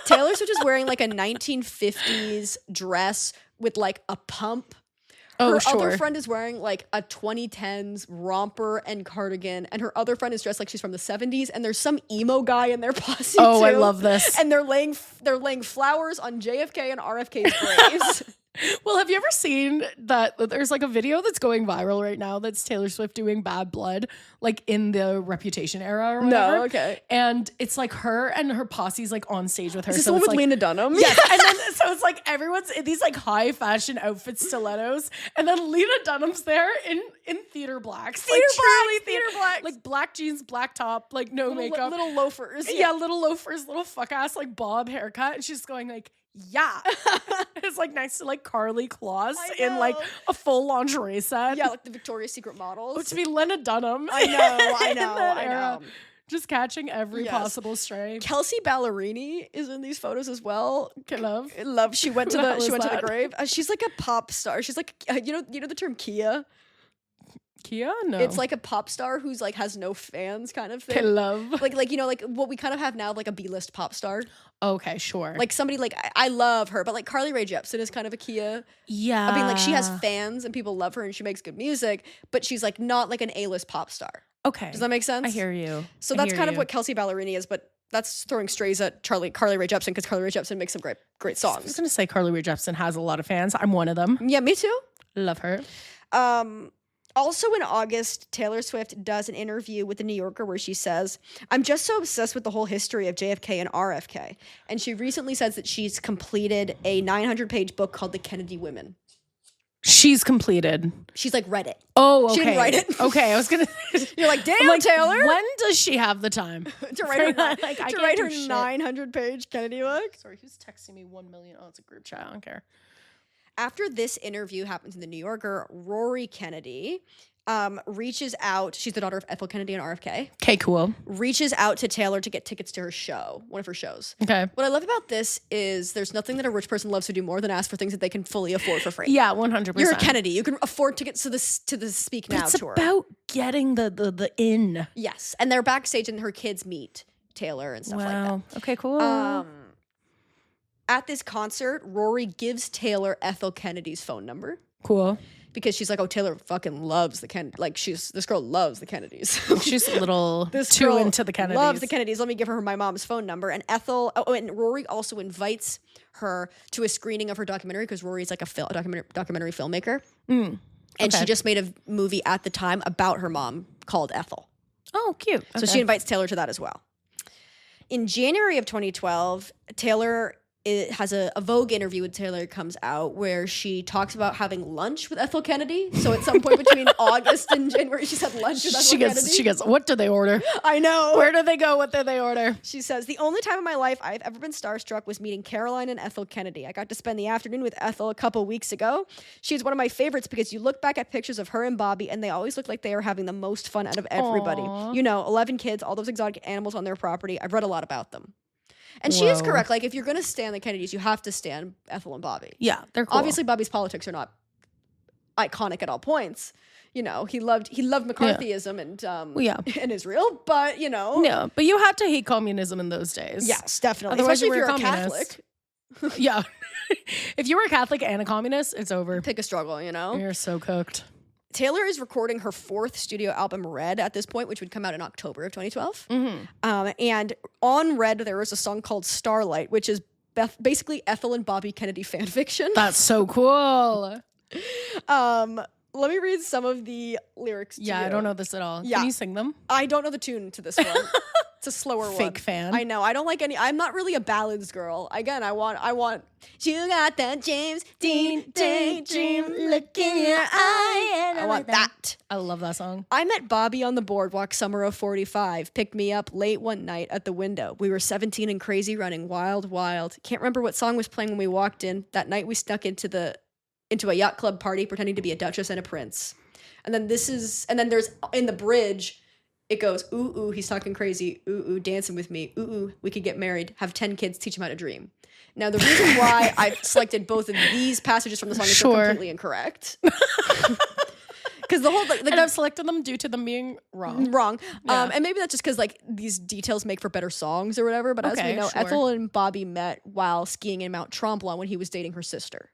Taylor Swift is wearing like a 1950s dress with like a pump. Oh, Her sure. other friend is wearing like a 2010s romper and cardigan, and her other friend is dressed like she's from the 70s. And there's some emo guy in their posse. Oh, too. I love this. And they're laying flowers on JFK and RFK's graves. Well, have you ever seen that there's like a video that's going viral right now that's Taylor Swift doing Bad Blood, like in the Reputation era or whatever? No, okay. And it's like her and her posse's like on stage with her. Is this so the one it's with like, Lena Dunham? Yes, and then so it's like everyone's in these like high fashion outfits, stilettos, and then Lena Dunham's there in theater blacks, Theater blacks. like black jeans, black top, like no makeup, Little loafers. yeah, little loafers, little fuck ass like bob haircut, and she's going like, yeah. It's like next to like Carly Claus I in like know. a full lingerie set. Yeah, like the Victoria's Secret models. Oh, to be Lena Dunham. I know, in that I era. know. Just catching every Yes. possible stray. Kelsey Ballerini is in these photos as well. Love. Love. She went to Who the hell the is to the that? grave. She's like a pop star. She's like you know the term Kia. Kia? No. It's like a pop star who's like has no fans kind of thing. love. Like you know like what we kind of have now like a B-list pop star. Okay, sure. Like somebody like I love her, but like Carly Rae Jepsen is kind of a Kia. yeah. I mean like she has fans and people love her and she makes good music, but she's like not like an A-list pop star. Okay. Does that make sense? I hear you. So I that's hear kind of you. what Kelsey Ballerini is, but that's throwing strays at Carly Rae Jepsen because Carly Rae Jepsen makes some great I was songs. gonna say Carly Rae Jepsen has a lot of fans. I'm one of them. Yeah, me too. Love her. Also in August, Taylor Swift does an interview with The New Yorker where she says, "I'm just so obsessed with the whole history of JFK and RFK." And she recently says that she's completed a 900-page book called The Kennedy Women. She's completed. She's like read it. Oh, okay. She didn't write it. Okay, I was gonna. You're like, damn, I'm like, Taylor. When does she have the time to write her, like, I to can't write do her shit. 900-page Kennedy book? Sorry, who's texting me 1 million? Oh, it's a group chat. I don't care. After this interview happens in The New Yorker, Rory Kennedy reaches out. She's the daughter of Ethel Kennedy and RFK. Okay, cool. Reaches out to Taylor to get tickets to her show, one of her shows. Okay. What I love about this is there's nothing that a rich person loves to do more than ask for things that they can fully afford for free. Yeah, 100%. You're a Kennedy. You can afford tickets to the Speak Now It's tour. about getting the in. Yes, and they're backstage and her kids meet Taylor and stuff like that. Okay, cool. At this concert, Rory gives Taylor Ethel Kennedy's phone number. Cool. Because she's like, oh, Taylor fucking loves the Kennedys. Like, this girl loves the Kennedys. She's a little This too girl into the Kennedys. loves the Kennedys. Let me give her my mom's phone number. And and Rory also invites her to a screening of her documentary because Rory's like a documentary filmmaker. And she just made a movie at the time about her mom called Ethel. Oh, cute. So she invites Taylor to that as well. In January of 2012, Taylor has a Vogue interview with Taylor comes out where she talks about having lunch with Ethel Kennedy. So at some point between August and January, she's had lunch with Ethel Kennedy. She goes, what do they order? I know. Where do they go? What do they order? She says, "The only time in my life I've ever been starstruck was meeting Caroline and Ethel Kennedy. I got to spend the afternoon with Ethel a couple weeks ago. She's one of my favorites because you look back at pictures of her and Bobby and they always look like they are having the most fun out of everybody. Aww. 11 kids, all those exotic animals on their property. I've read a lot about them." And she is correct. Like, if you're going to stand the Kennedys, you have to stand Ethel and Bobby. Yeah, they're cool. Obviously, Bobby's politics are not iconic at all points. He loved McCarthyism and Israel, but Yeah, but you had to hate communism in those days. Yes, definitely. Otherwise Especially if you were you're a a communist. Catholic. Yeah. If you were a Catholic and a communist, it's over. Pick a struggle, You're so cooked. Taylor is recording her 4th studio album, Red, at this point, which would come out in October of 2012. And on Red, there was a song called Starlight, which is basically Ethel and Bobby Kennedy fan fiction. That's so cool. Let me read some of the lyrics to you. I don't know this at all. Yeah. Can you sing them? I don't know the tune to this one. It's a slower one. Fake fan. I know. I don't like any. I'm not really a ballads girl. Again, I want. You got that James Dean daydream look in your eye. I want that. I love that song. I met Bobby on the boardwalk summer of 45. Picked me up late one night at the window. We were 17 and crazy, running wild, wild. Can't remember what song was playing when we walked in. That night we snuck into a yacht club party, pretending to be a duchess and a prince. And then there's in the bridge. It goes, ooh, ooh, he's talking crazy. Ooh, ooh, dancing with me. Ooh, ooh, we could get married, have 10 kids, teach him how to dream. Now, the reason why I've selected both of these passages from the song is so completely incorrect. Because the whole... and I've selected them due to them being wrong. Yeah. And maybe that's just because these details make for better songs or whatever. But as we know, Ethel and Bobby met while skiing in Mount Tremblant when he was dating her sister.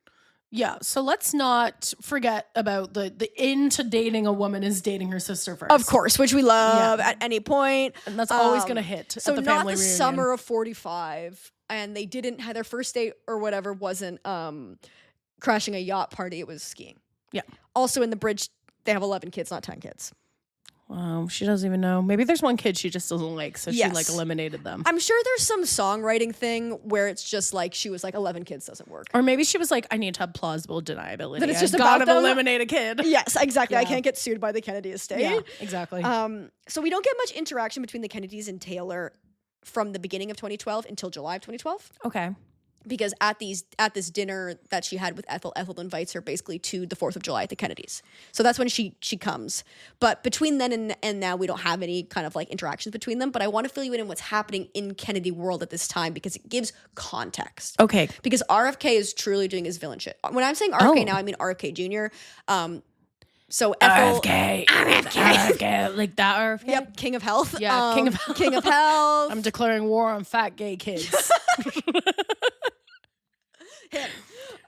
Yeah, so let's not forget about the into dating a woman is dating her sister first. Of course, which we love at any point. And that's always going to hit so at the not family the reunion. summer of 45, and they didn't have their first date or whatever wasn't crashing a yacht party, it was skiing. Yeah. Also in the bridge, they have 11 kids, not 10 kids. Wow, she doesn't even know. Maybe there's one kid she just doesn't like, so she eliminated them. I'm sure there's some songwriting thing where it's just she was 11 kids doesn't work. Or maybe she was like, I need to have plausible deniability. Then it's just I about gotta eliminate a kid. Yes, exactly. Yeah. I can't get sued by the Kennedy estate. Yeah, exactly. So we don't get much interaction between the Kennedys and Taylor from the beginning of 2012 until July of 2012. Okay. Because at this dinner that she had with Ethel invites her basically to the 4th of July at the Kennedys. So that's when she comes. But between then and now, we don't have any kind of interactions between them. But I want to fill you in on what's happening in Kennedy world at this time because it gives context. Okay. Because RFK is truly doing his villain shit. When I'm saying RFK now, I mean RFK Jr. So Ethel, RFK, like that RFK? Yep, King of Health. Yeah, King of Health. King of Health. I'm declaring war on fat gay kids. Him.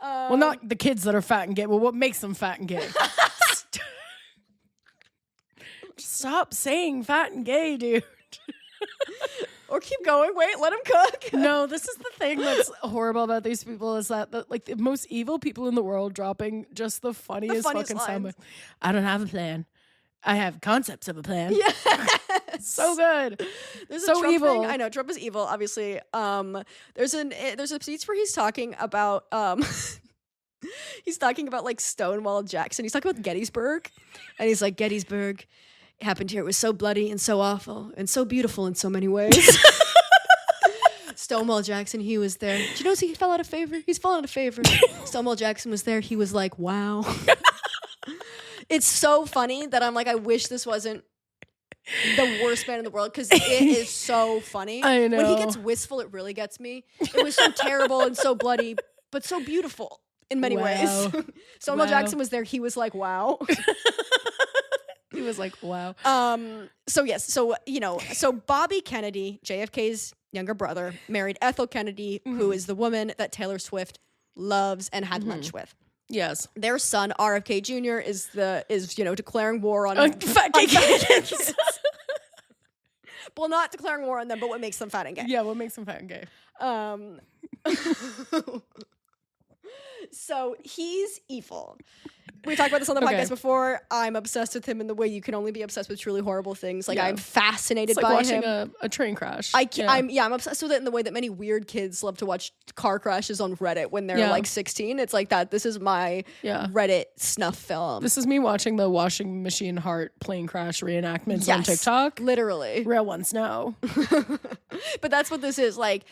Well, not the kids that are fat and gay, but what makes them fat and gay. Stop saying fat and gay, dude. Or keep going. Wait, let him cook. No, this is the thing that's horrible about these people is that like the most evil people in the world dropping just the funniest fucking sound. lines. I don't have a plan. I have concepts of a plan. Yes. So good. There's So a Trump evil. thing. I know Trump is evil, obviously. There's a speech where he's talking about he's talking about like Stonewall Jackson. He's talking about Gettysburg. And he's like, Gettysburg happened here. It was so bloody and so awful and so beautiful in so many ways. Stonewall Jackson, he was there. Do you know he fell out of favor? He's fallen out of favor. Stonewall Jackson was there. He was like, wow. It's so funny that I'm like, I wish this wasn't the worst man in the world because it is so funny. I know. When he gets wistful, it really gets me. It was so terrible and so bloody, but so beautiful in many ways. Stonewall Jackson was there. He was like, wow. He was like, wow. So yes, so Bobby Kennedy, JFK's younger brother, married Ethel Kennedy, who is the woman that Taylor Swift loves and had lunch with. Yes. Their son, RFK Jr., is declaring war on fat on gay kids. Well, not declaring war on them, but what makes them fat and gay. Yeah, what makes him fat and gay? So he's evil. We talked about this on the podcast before. I'm obsessed with him in the way you can only be obsessed with truly horrible things. Like I'm fascinated It's like by watching him. a train crash. I'm obsessed with it in the way that many weird kids love to watch car crashes on Reddit when they're like 16. It's like that. This is my Reddit snuff film. This is me watching the washing machine heart plane crash reenactments on TikTok. Literally. Real ones know. But that's what this is like.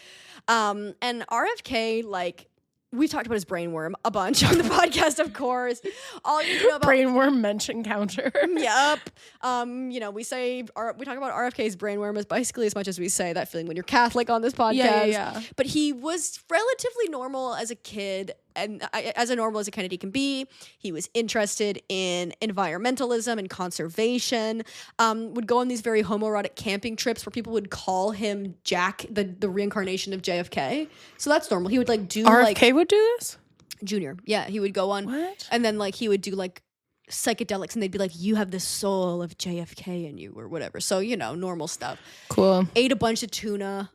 And RFK, like, we've talked about his brainworm a bunch on the podcast, of course. All you know about brainworm mention counter. Yep. We talk about RFK's brainworm as basically as much as we say that feeling when you're Catholic on this podcast. Yeah. But he was relatively normal as a kid, and as normal as a Kennedy can be. He was interested in environmentalism and conservation. Would go on these very homoerotic camping trips where people would call him Jack, the reincarnation of JFK. So that's normal. He would like do RFK would do this? Junior. Yeah, he would go on. What? And then like he would do like psychedelics and they'd be like, you have the soul of JFK in you or whatever. So, normal stuff. Cool. Ate a bunch of tuna.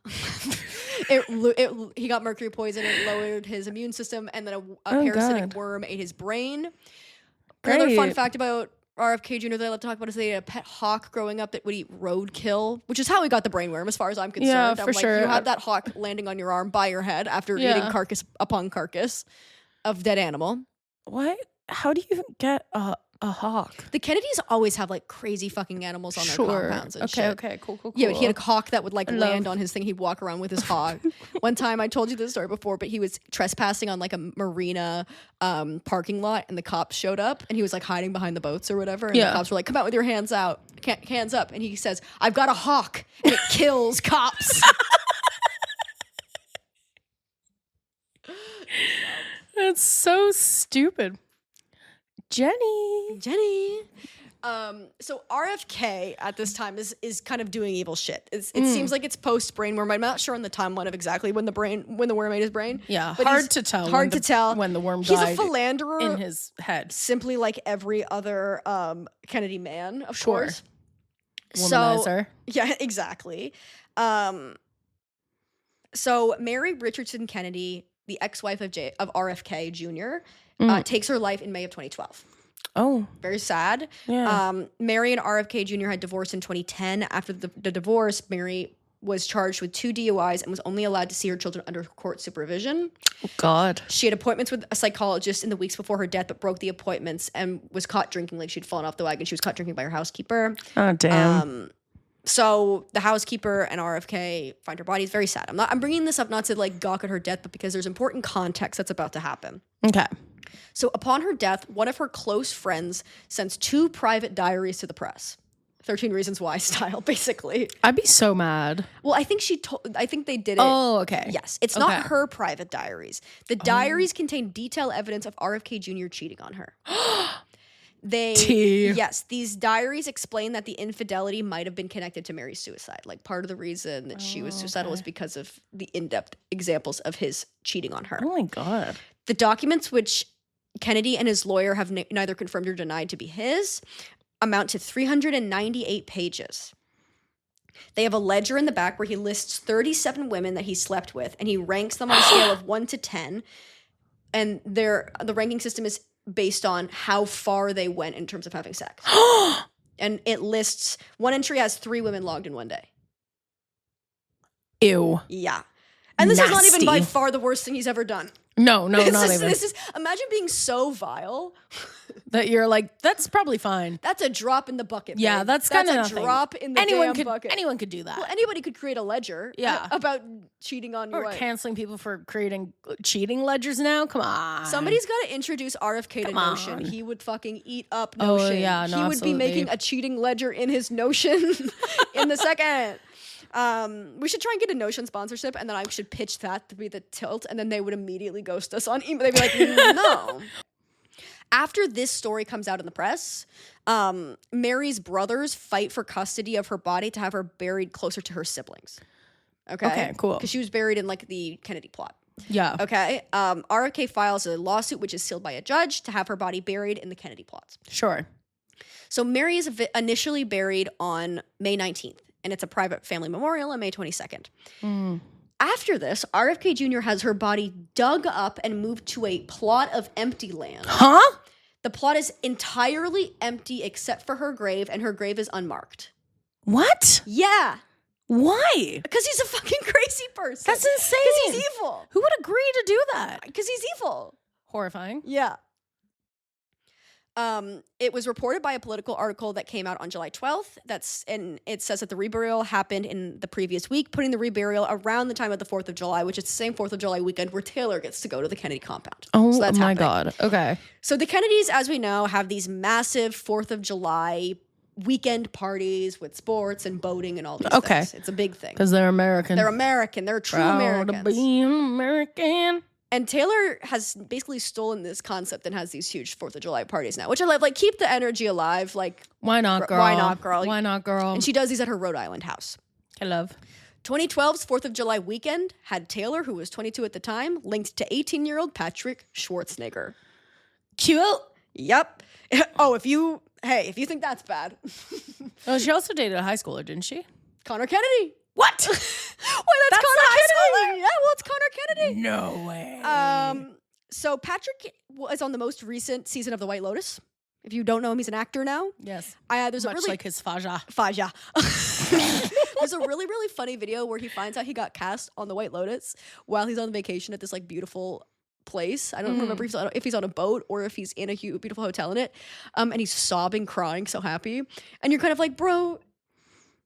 He got mercury poison. It lowered his immune system. And then a parasitic worm ate his brain. Another fun fact about RFK Jr. that I love to talk about is they had a pet hawk growing up that would eat roadkill, which is how he got the brainworm as far as I'm concerned. Yeah, for sure. You had that hawk landing on your arm by your head after eating carcass upon carcass of dead animal. What? How do you get a hawk? The Kennedys always have like crazy fucking animals on their compounds and shit. Okay, cool. Yeah, but he had a hawk that would like land on his thing. He'd walk around with his hawk. One time, I told you this story before, but he was trespassing on like a marina parking lot, and the cops showed up, and he was like hiding behind the boats or whatever. And the cops were like, "Come out with your hands out, hands up!" And he says, "I've got a hawk, and it kills cops." That's so stupid. Jenny. So RFK at this time is kind of doing evil shit. It seems like it's post brainworm. I'm not sure on the timeline of exactly when the worm ate his brain. Yeah, but hard to tell when the worm He's died a philanderer in his head. simply like every other Kennedy man, of course. Womanizer. So, yeah, exactly. So Mary Richardson Kennedy, the ex-wife of RFK Jr., takes her life in May of 2012. Oh. Very sad. Yeah. Mary and RFK Jr. had divorced in 2010. After the divorce, Mary was charged with 2 DUIs and was only allowed to see her children under court supervision. Oh, God. She had appointments with a psychologist in the weeks before her death, but broke the appointments and was caught drinking. Like she'd fallen off the wagon. She was caught drinking by her housekeeper. Oh, damn. So the housekeeper and RFK find her body. It's very sad. I'm bringing this up not to like gawk at her death, but because there's important context that's about to happen. Okay. So upon her death, one of her close friends sends 2 private diaries to the press. 13 Reasons Why style, basically. I'd be so mad. Well, I think they did it. Oh, okay. Yes. It's not her private diaries. The diaries contain detailed evidence of RFK Jr. cheating on her. These diaries explain that the infidelity might have been connected to Mary's suicide. Like part of the reason that she was suicidal was because of the in-depth examples of his cheating on her. Oh my God. The documents, which Kennedy and his lawyer have neither confirmed or denied to be his, amount to 398 pages. They have a ledger in the back where he lists 37 women that he slept with, and he ranks them on a scale of 1 to 10. And the ranking system is based on how far they went in terms of having sex. And it lists, one entry has 3 women logged in one day. Ew. Yeah. And this is not even by Nasty. far the worst thing he's ever done. No, not even. This is, imagine being so vile. That you're like, that's probably fine. That's a drop in the bucket. Yeah, babe. that's kind of a drop in the damn bucket. Anyone could do that. Well, anybody could create a ledger about cheating on your Or wife. canceling people for creating cheating ledgers now. Come on. Somebody's got to introduce RFK to Notion. on. He would fucking eat up Notion. Oh, yeah, no, he would be making absolutely. a cheating ledger in his Notion in the second. We should try and get a Notion sponsorship, and then I should pitch that to be the tilt, and then they would immediately ghost us on email. They'd be like, no. After this story comes out in the press, Mary's brothers fight for custody of her body to have her buried closer to her siblings. Okay, cool. Because she was buried in like the Kennedy plot. Yeah. Okay. RFK files a lawsuit, which is sealed by a judge, to have her body buried in the Kennedy plots. Sure. So Mary is initially buried on May 19th, and it's a private family memorial on May 22nd. After this, RFK Jr. has her body dug up and moved to a plot of empty land. Huh? The plot is entirely empty except for her grave, and her grave is unmarked. What? Yeah. Why? Because he's a fucking crazy person. That's insane. Because he's evil. Who would agree to do that? Because he's evil. Horrifying. Yeah. It was reported by a political article that came out on July 12th. And it says that the reburial happened in the previous week, putting the reburial around the time of the 4th of July, which is the same 4th of July weekend where Taylor gets to go to the Kennedy compound. Oh, so that's my happening. God. Okay. So the Kennedys, as we know, have these massive 4th of July weekend parties with sports and boating and all these things. It's a big thing. Because they're American. They're American. They're true Proud Americans. to be an American. And Taylor has basically stolen this concept and has these huge 4th of July parties now, which I love. Like, keep the energy alive. Like, Why not, girl? Why not, girl? Why not, girl? And she does these at her Rhode Island house. I love. 2012's 4th of July weekend had Taylor, who was 22 at the time, linked to 18-year-old Patrick Schwarzenegger. Cute. Yep. Oh, if you think that's bad. Oh, she also dated a high schooler, didn't she? Connor Kennedy. What? Why, that's the Connor high Kennedy. Yeah, well, it's Connor Kennedy. No way. So Patrick was on the most recent season of The White Lotus. If you don't know him, he's an actor now. Yes. There's Much a really like his Faja. Faja. There's a really, really funny video where he finds out he got cast on The White Lotus while he's on vacation at this like beautiful place. I don't remember if he's on a boat or if he's in a beautiful hotel in it. And he's sobbing, crying, so happy. And you're kind of like, bro,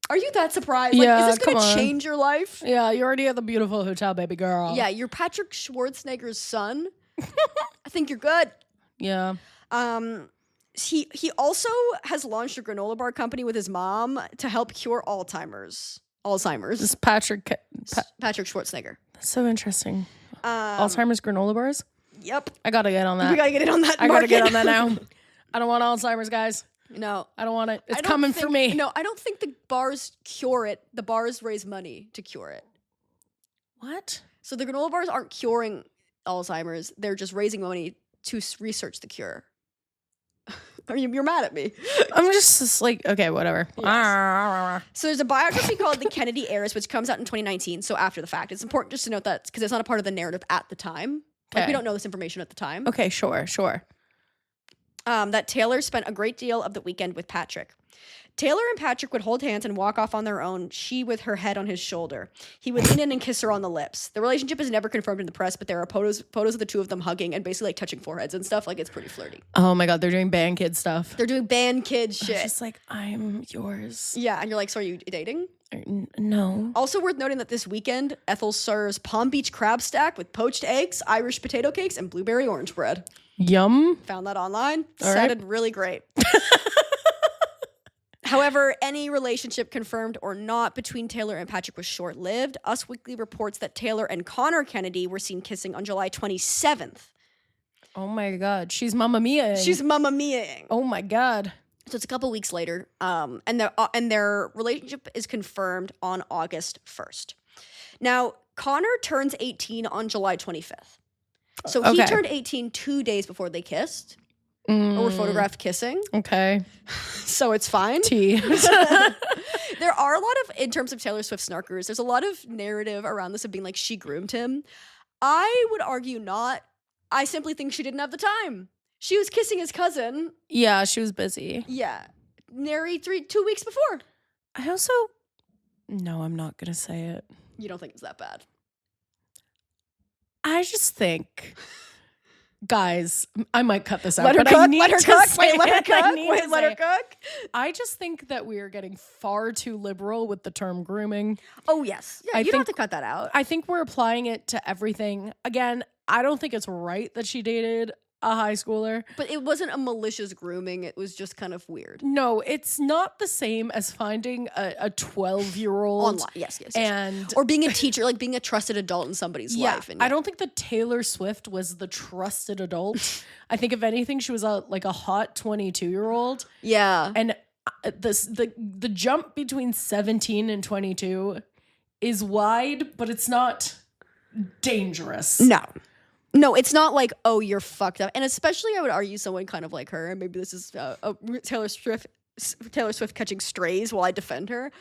are you that surprised? Like, Yeah, is this going come to on. change your life? Yeah, you're already at the beautiful hotel, baby girl. Yeah, you're Patrick Schwarzenegger's son. I think you're good. Yeah. He also has launched a granola bar company with his mom to help cure Alzheimer's. This Patrick. Patrick Schwarzenegger. That's so interesting. Alzheimer's granola bars? Yep. I gotta get on that. We gotta get in on that. I gotta get on market. that now. I don't want Alzheimer's, guys. No. I don't want it. It's I don't coming think- for me. No, I don't think the bars cure it. The bars raise money to cure it. What? So the granola bars aren't curing Alzheimer's. They're just raising money to research the cure. You're mad at me. I'm just like, okay, whatever. So there's a biography called The Kennedy Heirs, which comes out in 2019, so after the fact. It's important just to note that because it's not a part of the narrative at the time. Like, we Okay. don't know this information at the time. Okay, sure. That Taylor spent a great deal of the weekend with Patrick. Taylor and Patrick would hold hands and walk off on their own, she with her head on his shoulder. He would lean in and kiss her on the lips. The relationship is never confirmed in the press, but there are photos of the two of them hugging and basically like touching foreheads and stuff. Like, it's pretty flirty. Oh my God, they're doing band kid stuff. They're doing band kid It's shit. just like, I'm yours. Yeah, and you're like, so are you dating? No. Also worth noting that this weekend, Ethel serves Palm Beach crab stack with poached eggs, Irish potato cakes, and blueberry orange bread. Yum. Found that online. All right. Sounded really great. However, any relationship confirmed or not between Taylor and Patrick was short-lived. Us Weekly reports that Taylor and Connor Kennedy were seen kissing on July 27th. Oh my God. She's Mamma Mia. She's Mamma Mia-ing. Oh my God. So it's a couple weeks later, and their relationship is confirmed on August 1st. Now, Connor turns 18 on July 25th. So he Okay. turned 18 2 days before they kissed. or were photographed kissing. Okay. So it's fine. T. There are a lot of, in terms of Taylor Swift snarkers, there's a lot of narrative around this of being like she groomed him. I would argue not. I simply think she didn't have the time. She was kissing his cousin. Yeah, she was busy. Yeah. Nary 2 weeks before. I also, no, I'm not going to say it. You don't think it's that bad? I just think, guys, I might cut this out. Let her but I cook. need Let her to cook. say Wait, let her it. I cook. need Wait, to let say her it. cook. I just think that we are getting far too liberal with the term grooming. Oh, yes. Yeah, I you don't think- have to cut that out. I think we're applying it to everything. Again, I don't think it's right that she dated a high schooler. But it wasn't a malicious grooming. It was just kind of weird. No, it's not the same as finding a 12-year-old Online. Yes. and Or being a teacher, like being a trusted adult in somebody's life. And I don't think that Taylor Swift was the trusted adult. I think if anything, she was like a hot 22-year-old. Yeah. And the jump between 17 and 22 is wide, but it's not dangerous. No, it's not like, oh, you're fucked up. And especially, I would argue someone kind of like her, and maybe this is Taylor Swift catching strays while I defend her.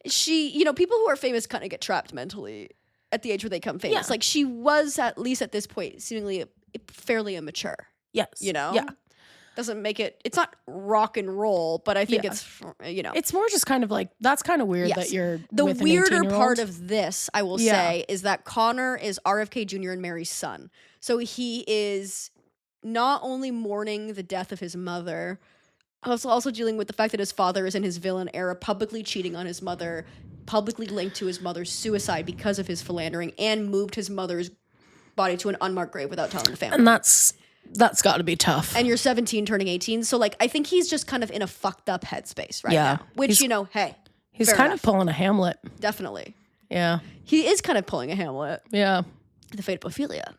People who are famous kind of get trapped mentally at the age where they become famous. Yeah. Like, she was, at least at this point, seemingly fairly immature. Yes. Yeah. Doesn't make it, it's not rock and roll, but I think Yeah. it's It's more just kind of like, that's kind of weird Yes. that you're the with an weirder 18-year-old. part of this, I will Yeah. say, is that Connor is RFK Jr. and Mary's son. So he is not only mourning the death of his mother, also dealing with the fact that his father is in his villain era, publicly cheating on his mother, publicly linked to his mother's suicide because of his philandering, and moved his mother's body to an unmarked grave without telling the family. And that's got to be tough. And you're 17 turning 18. So, like, I think he's just kind of in a fucked up headspace right Yeah. now. Which, He's- hey, He's fair kind enough. of pulling a Hamlet. Definitely. Yeah. He is kind of pulling a Hamlet. Yeah. The fate of Ophelia.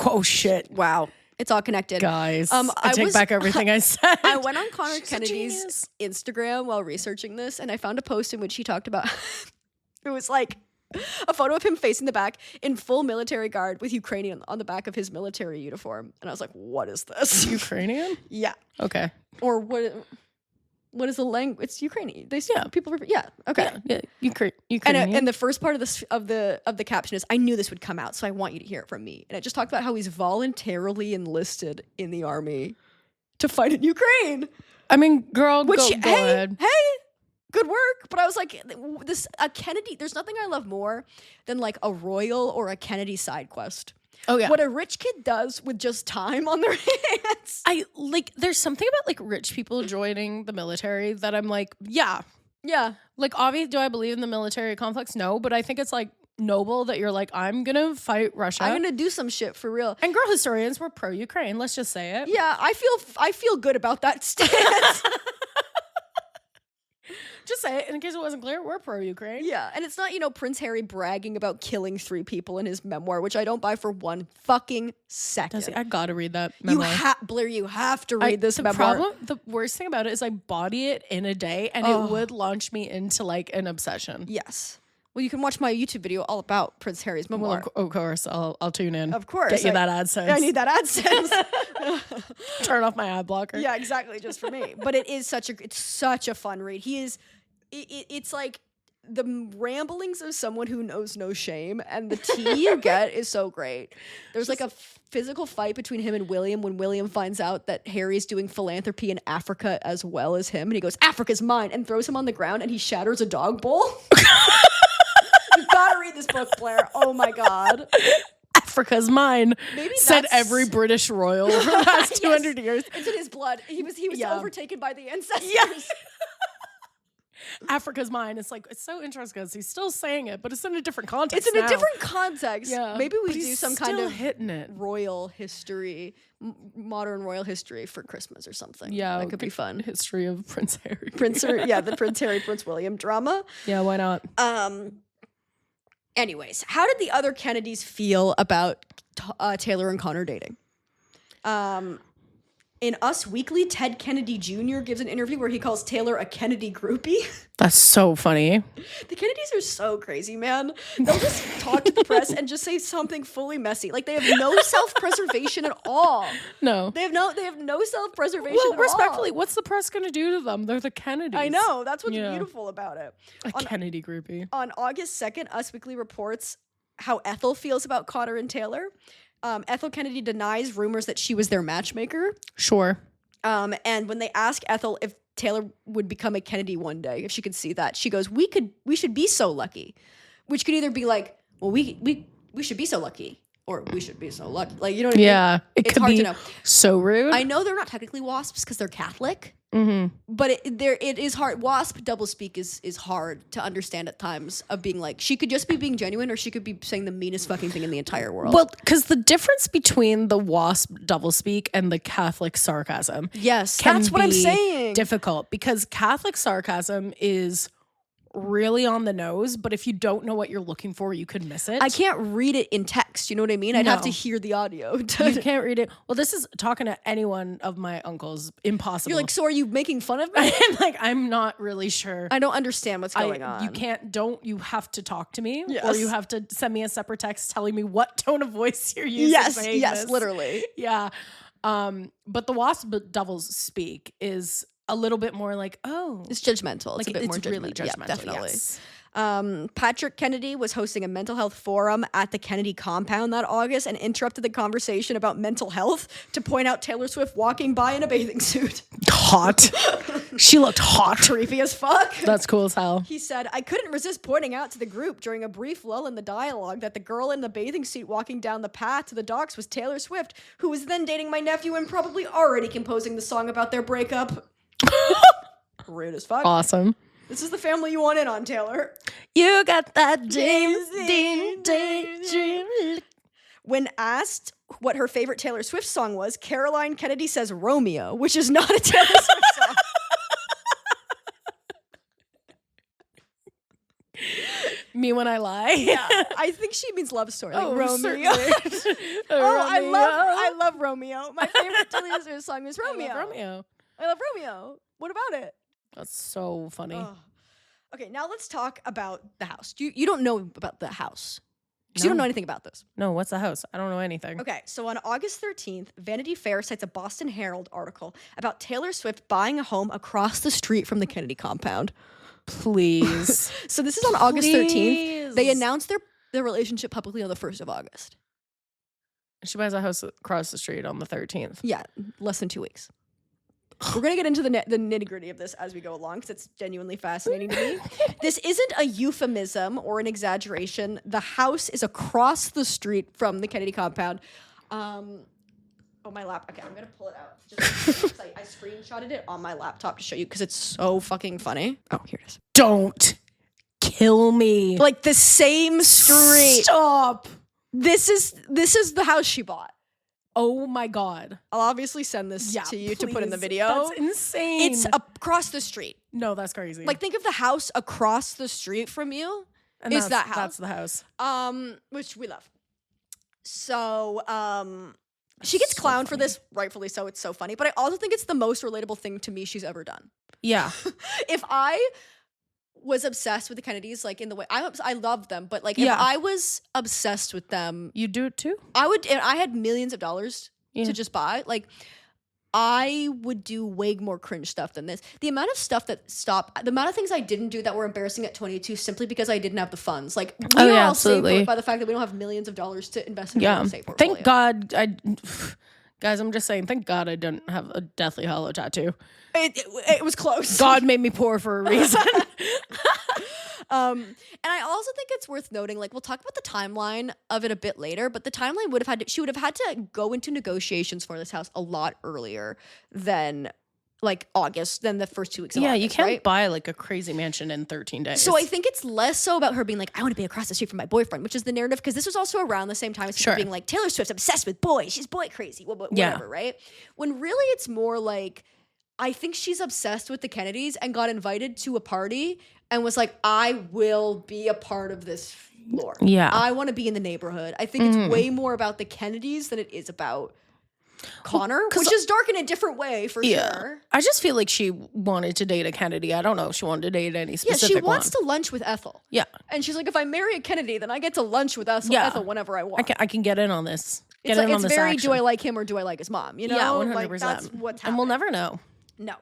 Oh, shit. Wow. It's all connected. Guys, I I take was- back everything I said. I went on Connor She's a Kennedy's genius. Instagram while researching this, and I found a post in which he talked about it was like a photo of him facing the back in full military guard with Ukrainian on the back of his military uniform. And I was like, what is this? Ukrainian? Yeah. Okay. Or what is the language? It's Ukrainian. Yeah. People okay. Yeah. Ukrainian. And the first part of this of the caption is, I knew this would come out, so I want you to hear it from me. And it just talked about how he's voluntarily enlisted in the army to fight in Ukraine. I mean, girl, Which, go hey, ahead. good work. But I was like, a Kennedy, there's nothing I love more than like a royal or a Kennedy side quest. Oh, yeah. What a rich kid does with just time on their hands. There's something about like rich people joining the military that I'm like, yeah. Yeah. Like, obviously, do I believe in the military complex? No, but I think it's like noble that you're like, I'm gonna fight Russia. I'm going to do some shit for real. And girl historians were pro-Ukraine. Let's just say it. Yeah, I feel good about that stance. Just say it in case it wasn't clear. We're pro-Ukraine. Yeah, and it's not, Prince Harry bragging about killing 3 people in his memoir, which I don't buy for one fucking second. Does he? I gotta read that You memoir. Blair, you have to read this the memoir. the worst thing about it is I body it in a day and it would launch me into like an obsession. Yes. Well, you can watch my YouTube video all about Prince Harry's Well, memoir. of course, I'll tune in. Of course. Get you that AdSense. I need that AdSense. Turn off my ad blocker. Yeah, exactly, just for me. But it's such a fun read. He is it's like the ramblings of someone who knows no shame, and the tea you get is so great. There's like a physical fight between him and William when William finds out that Harry's doing philanthropy in Africa as well as him, and he goes, "Africa's mine," and throws him on the ground, and he shatters a dog bowl. You gotta read this book, Blair. Oh my god. Africa's mine. Maybe said that's- every British royal for the past 200 years. It's in his blood. He was Yeah. overtaken by the ancestors. Yes. Africa's mine. It's like, it's so interesting because he's still saying it, but it's in a different context. It's in a now. different context. Yeah. Maybe we But do he's some kind still of hitting it. royal history, modern royal history for Christmas or something. Yeah, that could be fun. History of Prince Harry. The Prince Harry, Prince William drama. Yeah, why not? Anyways, how did the other Kennedys feel about Taylor and Connor dating? In Us Weekly, Ted Kennedy Jr. gives an interview where he calls Taylor a Kennedy groupie. That's so funny. The Kennedys are so crazy, man. They'll just talk to the press and just say something fully messy. Like they have no self-preservation at all. No. They have no self-preservation Well, at all. respectfully, what's the press going to do to them? They're the Kennedys. I know. That's what's beautiful about it. A Kennedy groupie. On August 2nd, Us Weekly reports how Ethel feels about Connor and Taylor. Ethel Kennedy denies rumors that she was their matchmaker. Sure. And when they ask Ethel if Taylor would become a Kennedy one day, if she could see that, she goes, we should be so lucky. Which could either be like, well, we should be so lucky, or we should be so lucky. Like, you know what I mean? Yeah. It's hard to know. So rude. I know they're not technically WASPs because they're Catholic. Mm-hmm. But it is hard. WASP doublespeak is hard to understand at times, of being like, she could just be being genuine, or she could be saying the meanest fucking thing in the entire world. Well, because the difference between the WASP doublespeak and the Catholic sarcasm, yes, can that's what I'm be saying. difficult, because Catholic sarcasm is really on the nose, but if you don't know what you're looking for, you could miss it. I can't read it in text. You know what I mean? I'd have No. to hear the audio. You can't read it. Well, this is talking to any one of my uncles. Impossible. You're like, so are you making fun of me? And like, I'm not really sure. I don't understand what's going on. You have to talk to me, or Yes. you have to send me a separate text telling me what tone of voice you're using. Yes, literally. Yeah. But the WASP doubles speak is a little bit more like, oh, It's judgmental. like It's a bit more really judgmental. Yeah, definitely. Yes. Patrick Kennedy was hosting a mental health forum at the Kennedy compound that August and interrupted the conversation about mental health to point out Taylor Swift walking by in a bathing suit. Hot. She looked hot. Creepy as fuck. That's cool as hell. He said, I couldn't resist pointing out to the group during a brief lull in the dialogue that the girl in the bathing suit walking down the path to the docks was Taylor Swift, who was then dating my nephew and probably already composing the song about their breakup. Rude as fuck. Awesome. This is the family you want in on, Taylor. You got that James Dean daydream. When asked what her favorite Taylor Swift song was, Caroline Kennedy says Romeo, which is not a Taylor Swift song. Me when I lie. Yeah, I think she means love story. Like Oh, Romeo. certainly. I love Romeo. My favorite Taylor Swift song is Romeo. Romeo. I love Romeo. What about it? That's so funny. Oh. Okay, now let's talk about the house. You don't know about the house. Because you No. don't know anything about this. No, what's the house? I don't know anything. Okay, so on August 13th, Vanity Fair cites a Boston Herald article about Taylor Swift buying a home across the street from the Kennedy compound. Please. So this is on August 13th. They Please. announced their relationship publicly on the 1st of August. She buys a house across the street on the 13th. Yeah, less than 2 weeks. We're going to get into the nitty-gritty of this as we go along because it's genuinely fascinating to me. This isn't a euphemism or an exaggeration. The house is across the street from the Kennedy compound. Oh, my laptop. Okay, I'm going to pull it out. Just because I screenshotted it on my laptop to show you because it's so fucking funny. Oh, here it is. Don't kill me. Like the same street. Stop. This is the house she bought. Oh my God. I'll obviously send this to you to put in the please. video. That's insane. It's across the street. No, that's crazy. Like, think of the house across the street from you. And is that's- that house. That's the house. Which we love. So, she gets so clowned for funny. this, rightfully so. It's so funny. But I also think it's the most relatable thing to me she's ever done. Yeah. If I was obsessed with the Kennedys, like in the way I love them, but like Yeah. if I was obsessed with them, You do it too? I would. And I had millions of dollars Yeah. to just buy. Like, I would do way more cringe stuff than this. The amount of stuff the amount of things I didn't do that were embarrassing at 22 simply because I didn't have the funds. Like, we Oh, are yeah, all saved absolutely. by the fact that we don't have millions of dollars to invest in a Yeah. real estate portfolio. Thank God guys, I'm just saying, thank God I didn't have a Deathly Hollow tattoo. It was close. God made me poor for a reason. And I also think it's worth noting, like, we'll talk about the timeline of it a bit later, but the timeline she would have had to go into negotiations for this house a lot earlier than like August, than the first 2 weeks of Yeah, August, you can't right? buy like a crazy mansion in 13 days. So I think it's less so about her being like, I want to be across the street from my boyfriend, which is the narrative, because this was also around the same time as people Sure. being like, Taylor Swift's obsessed with boys, she's boy crazy, whatever, Yeah. right? When really it's more like, I think she's obsessed with the Kennedys and got invited to a party and was like, I will be a part of this lore. Yeah. I want to be in the neighborhood. I think it's way more about the Kennedys than it is about Connor, which is dark in a different way for sure. I just feel like she wanted to date a Kennedy. I don't know if she wanted to date any specific she wants to lunch with Ethel. Yeah. And she's like, if I marry a Kennedy, then I get to lunch with Ethel whenever I want. I can get in on this. It's very, do I like him or do I like his mom? You know? Yeah, 100%. Like, that's what's happening. And we'll never know. No.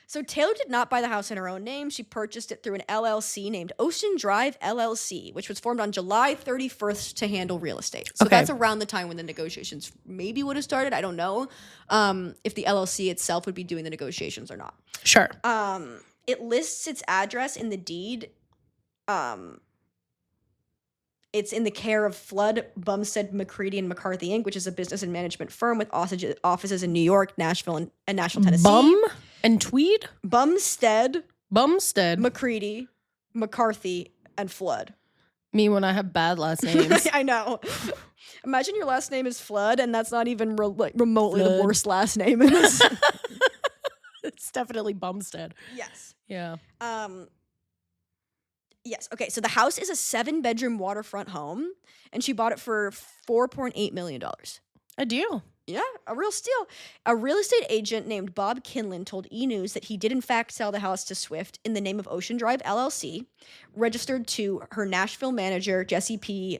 So Taylor did not buy the house in her own name. She purchased it through an LLC named Ocean Drive LLC, which was formed on July 31st to handle real estate. So that's around the time when the negotiations maybe would have started. I don't know if the LLC itself would be doing the negotiations or not. Sure. It lists its address in the deed. It's in the care of Flood, Bumstead, McCready, and McCarthy, Inc., which is a business and management firm with offices in New York, Nashville, and Nashville, Tennessee. Bum and Tweed? Bumstead, Bumstead, McCready, McCarthy, and Flood. Me when I have bad last names. I know. Imagine your last name is Flood, and that's not even remotely the worst last name in this. It's definitely Bumstead. Yes. Yeah. Yes. Okay. So the house is a 7-bedroom waterfront home, and she bought it for $4.8 million. A deal. Yeah, a real steal. A real estate agent named Bob Kinlan told E! News that he did in fact sell the house to Swift in the name of Ocean Drive LLC, registered to her Nashville manager, Jesse P.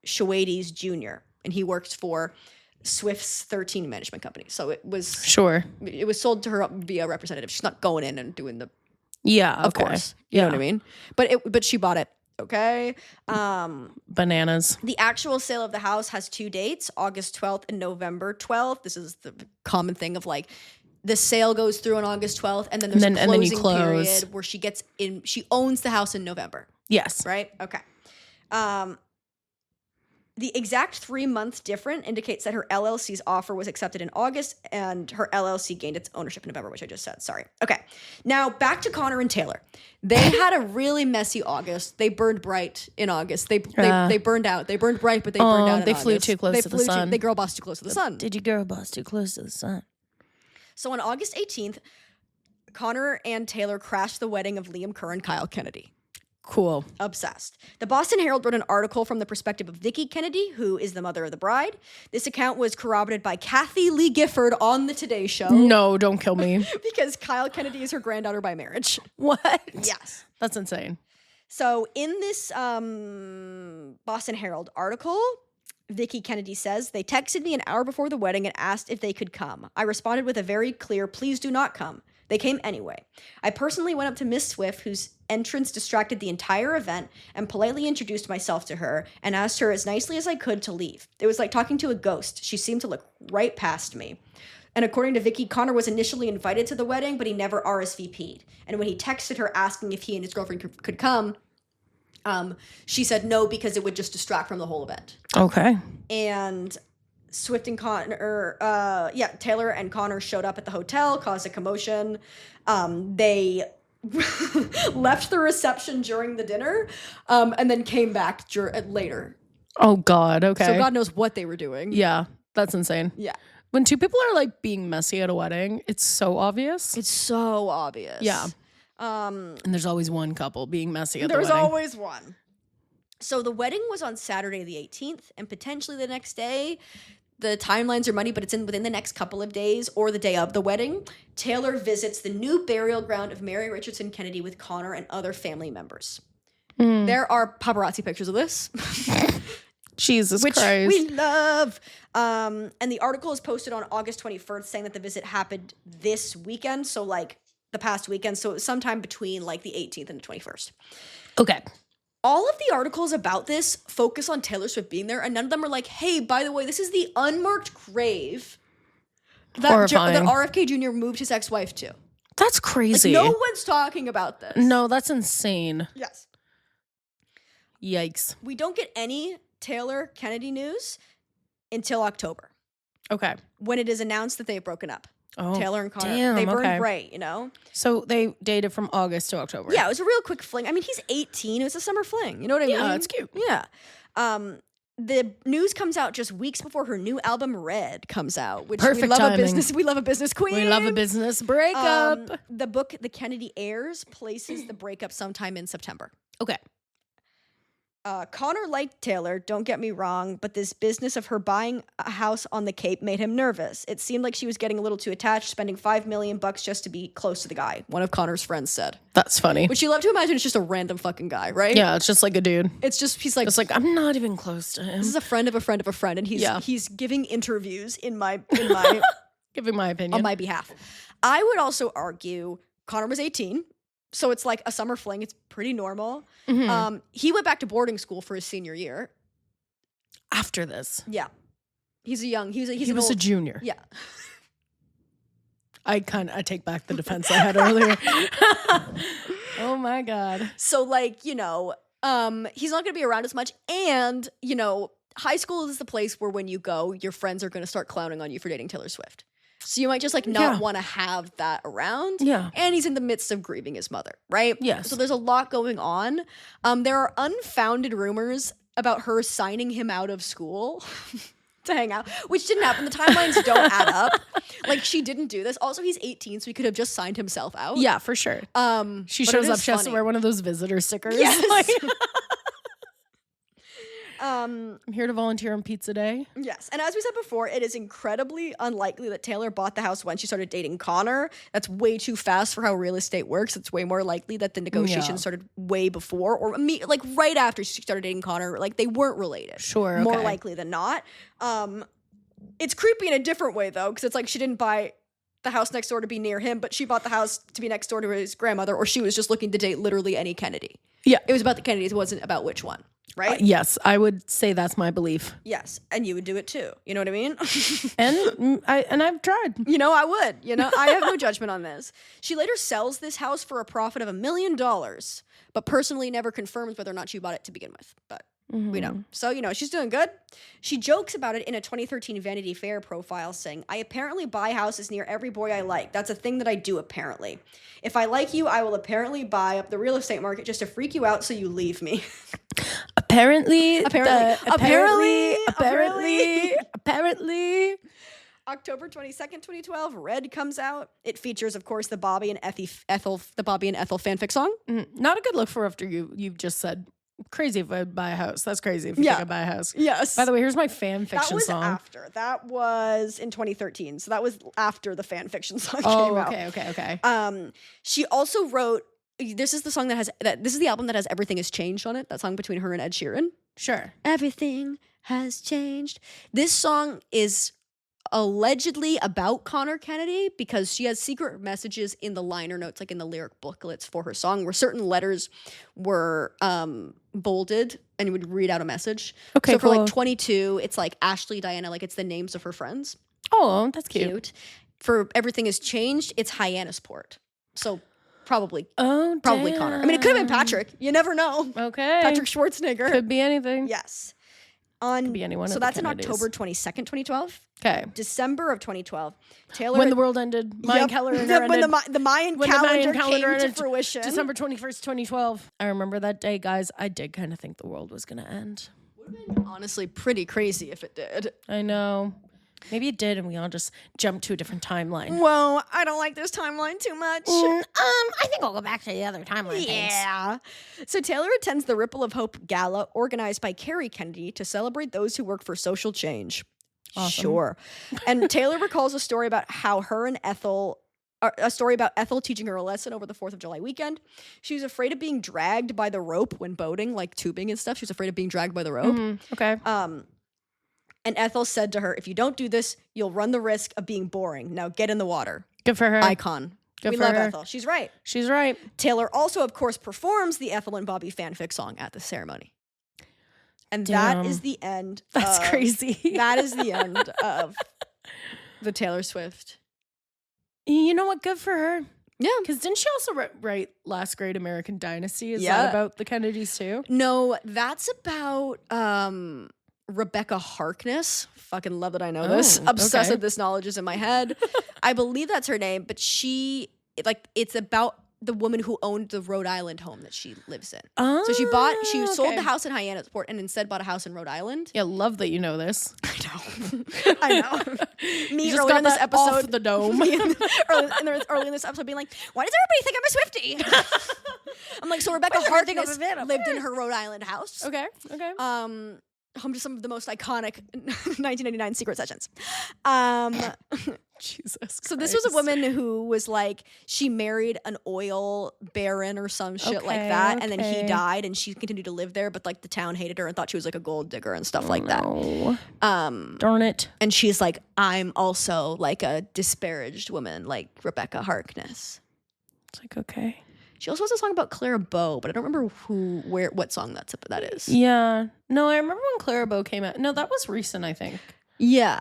Schwades Jr., and he works for Swift's 13 management company. So it was sold to her via representative. She's not going in and doing the of course. You know what I mean? But she bought it. Okay. Bananas. The actual sale of the house has 2 dates, August 12th and November 12th. This is the common thing of like the sale goes through on August 12th and then there's a closing period where she gets in. She owns the house in November. Yes. Right? Okay. The exact 3-month difference indicates that her LLC's offer was accepted in August and her LLC gained its ownership in November, which I just said. Sorry. Okay. Now back to Connor and Taylor. They had a really messy August. They burned bright in August. They burned out. They burned bright, but they burned out in they August. Flew too close to the sun. They girl bossed too close to the sun. Did you girl boss too close to the sun? So on August 18th, Connor and Taylor crashed the wedding of Liam Kerr and Kyle Kennedy. Cool. Obsessed. The Boston Herald wrote an article from the perspective of Vicki Kennedy, who is the mother of the bride. This account was corroborated by Kathy Lee Gifford on the Today Show. No, don't kill me. Because Kyle Kennedy is her granddaughter by marriage. What? Yes. That's insane. So in this Boston Herald article, Vicki Kennedy says, they texted me an hour before the wedding and asked if they could come. I responded with a very clear, please do not come. They came anyway. I personally went up to Miss Swift, whose entrance distracted the entire event, and politely introduced myself to her and asked her as nicely as I could to leave. It was like talking to a ghost. She seemed to look right past me. And according to Vicki, Connor was initially invited to the wedding, but he never RSVP'd. And when he texted her asking if he and his girlfriend could come, she said no because it would just distract from the whole event. Okay. And Swift and Taylor and Connor showed up at the hotel, caused a commotion. They left the reception during the dinner, and then came back later. Oh God. Okay. So God knows what they were doing. Yeah, that's insane. Yeah. When two people are like being messy at a wedding, it's so obvious. It's so obvious. Yeah. And there's always one couple being messy at the There's wedding. always one. So the wedding was on Saturday the 18th, and potentially the next day. The timelines are muddy, but it's within the next couple of days or the day of the wedding. Taylor visits the new burial ground of Mary Richardson Kennedy with Connor and other family members. There are paparazzi pictures of this. Jesus which Christ. we love. And the article is posted on August 21st saying that the visit happened this weekend. So like the past weekend. So it was sometime between like the 18th and the 21st. Okay. All of the articles about this focus on Taylor Swift being there, and none of them are like, hey, by the way, this is the unmarked grave that RFK Jr. moved his ex-wife to. That's crazy. Like, no one's talking about this. No, that's insane. Yes. Yikes. We don't get any Taylor Kennedy news until October. Okay. When it is announced that they've broken up. Oh, Taylor and Connor. damn, they burned okay. bright, you know? So they dated from August to October. Yeah, it was a real quick fling. I mean, he's 18. It was a summer fling. You know what I mean? Yeah, it's cute. Yeah. The news comes out just weeks before her new album Red comes out, which Perfect we love timing. We love a business queen. We love a business breakup. The book The Kennedy Heirs places the breakup sometime in September. Okay. Connor liked Taylor, don't get me wrong, but this business of her buying a house on the Cape made him nervous. It seemed like she was getting a little too attached, spending $5 million just to be close to the guy. One of Connor's friends said. That's funny. Which you love to imagine it's just a random fucking guy, right? Yeah, it's just like a dude. It's just, he's like, It's like, I'm not even close to him. this is a friend of a friend of a friend, and he's giving interviews in my Giving my opinion. on my behalf. I would also argue Connor was 18. So it's like a summer fling. It's pretty normal. Mhm. He went back to boarding school for his senior year. After this. Yeah. He was He was a junior. Yeah. I take back the defense I had earlier. Oh my God. So like, he's not going to be around as much. And, high school is the place where when you go, your friends are going to start clowning on you for dating Taylor Swift. So you might just like not want to have that around. Yeah. And he's in the midst of grieving his mother, right? Yes. So there's a lot going on. There are unfounded rumors about her signing him out of school to hang out, which didn't happen. The timelines don't add up. Like, she didn't do this. Also, he's 18, so he could have just signed himself out. Yeah, for sure. She but shows it up, is she has to funny. wear one of those visitor stickers. Yes. Like, I'm here to volunteer on pizza day. Yes. And as we said before, it is incredibly unlikely that Taylor bought the house when she started dating Connor. That's way too fast for how real estate works. It's way more likely that the negotiations started way before or like right after she started dating Connor. Like, they weren't related. Sure. More okay. likely than not. It's creepy in a different way, though, because it's like she didn't buy the house next door to be near him, but she bought the house to be next door to his grandmother, or she was just looking to date literally any Kennedy. Yeah. It was about the Kennedys. It wasn't about which one, right? Yes, I would say that's my belief. Yes. And you would do it too. You know what I mean? And I've tried. I would. I have no judgment on this. She later sells this house for a profit of $1 million, but personally never confirms whether or not she bought it to begin with. But we know. So, she's doing good. She jokes about it in a 2013 Vanity Fair profile, saying, "I apparently buy houses near every boy I like. That's a thing that I do, apparently. If I like you, I will apparently buy up the real estate market just to freak you out so you leave me." Apparently. October 22nd, 2012, Red comes out. It features, of course, the Bobby and Ethel fanfic song. Not a good look for after you've just said, crazy if I buy a house. That's crazy if you think I buy a house. Yes. By the way, here's my fan fiction that was song. after. That was in 2013. So that was after the fan fiction song came out. Okay. She also wrote, this is the song this is the album that has Everything Has Changed on it. That song between her and Ed Sheeran. Sure. Everything has changed. This song is allegedly about Connor Kennedy because she has secret messages in the liner notes, like in the lyric booklets for her song, where certain letters were bolded and you would read out a message. Okay, so for cool. like 22, it's like Ashley, Diana, like it's the names of her friends. Oh, that's cute. For Everything Has Changed, it's Hyannisport. So probably Oh, Connor. I mean, it could have been Patrick. You never know. Okay. Patrick Schwarzenegger. Could be anything. Yes. Could be anyone. So of the that's in Kennedys. October 22nd, 2012. Okay. December of 2012. Taylor. When the world ended. Mayan calendar ended. When the Mayan calendar came to ended, fruition. December 21st, 2012. I remember that day, guys. I did kind of think the world was going to end. Would have been honestly pretty crazy if it did. I know. Maybe it did, and we all just jumped to a different timeline. Well, I don't like this timeline too much. I think I'll go back to the other timeline. Yeah. So Taylor attends the Ripple of Hope Gala organized by Carrie Kennedy to celebrate those who work for social change. Awesome. Sure. And Taylor recalls a story about how her and Ethel, a story about Ethel teaching her a lesson over the 4th of July weekend. She was afraid of being dragged by the rope when boating, like tubing and stuff. She was afraid of being dragged by the rope. Okay. And Ethel said to her, "If you don't do this, you'll run the risk of being boring. Now get in the water." Good for her. Icon. Good we for love her. Ethel. She's right. She's right. Taylor also, of course, performs the Ethel and Bobby fanfic song at the ceremony. And Damn. that is the end. That's crazy. That is the end of the Taylor Swift. You know what? Good for her. Yeah. Because didn't she also write Last Great American Dynasty? Is Yeah. that about the Kennedys too? No, that's about Rebecca Harkness. Fucking love that I know this. Oh, Obsessed okay. with this knowledge is in my head. I believe that's her name, but it's about the woman who owned the Rhode Island home that she lives in. Oh, So she sold the house in Hyannisport and instead bought a house in Rhode Island. Yeah, love that you know this. I know. I know. Me You just earlier got in this that episode, off the dome. early in this episode being like, why does everybody think I'm a Swiftie? I'm like, so Rebecca Why does everybody think I'm Harkness a fan? Of lived in course. her Rhode Island house. Okay. Home to some of the most iconic 1999 secret sessions. Jesus Christ. So this was a woman who was like, she married an oil baron or some shit like that, and then he died, and she continued to live there, but like the town hated her and thought she was like a gold digger and stuff like that. Darn it. And she's like, I'm also like a disparaged woman, like Rebecca Harkness. It's like, okay. She also has a song about Clara Bow, but I don't remember what song that is. Yeah. No, I remember when Clara Bow came out. No, that was recent, I think. Yeah.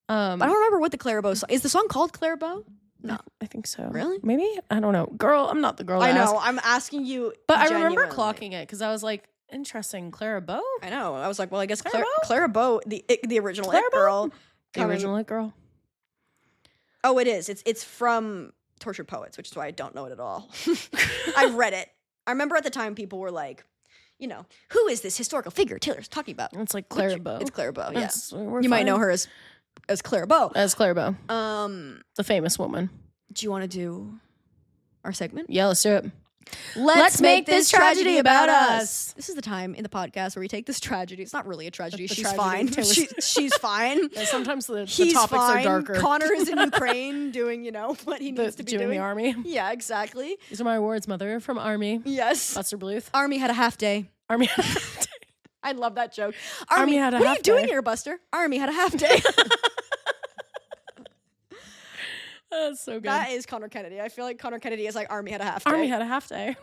But I don't remember what the Clara Bow song is. The song called Clara Bow? No, I think so. Really? Maybe? I don't know. Girl, I'm not the girl to I know. ask. I'm asking you. But I remember genuinely. clocking it because I was like, interesting. Clara Bow? I know. I was like, well, I guess Clara Clara Bow, the original Clara It Bow? girl. The original It Girl. Oh, it is. It's from Tortured Poets, which is why I don't know it at all. I've read it. I remember at the time people were like, you know, who is this historical figure Taylor's talking about? It's like Clara Bow. It's Clara Bow, yeah. We're You might fine. know her as Clara Bow. As Clara Bow. Do The famous woman. you want to do our segment? Yeah, let's do it. Let's make this tragedy about us. This is the time in the podcast where we take this tragedy. It's not really a tragedy. The She's tragedy fine. of Taylor She's fine. Yeah, sometimes the He's topics fine. are darker. Connor is in Ukraine doing, what he needs to be doing doing. the army. Yeah, exactly. These are my awards, mother, from Army. Yes. Buster Bluth. Army had a half day. Army. I love that joke. Army had a what half are you doing day. here, Buster? Army had a half day. That's so good. That is Connor Kennedy. I feel like Connor Kennedy is like Army had a half day. Army had a half day.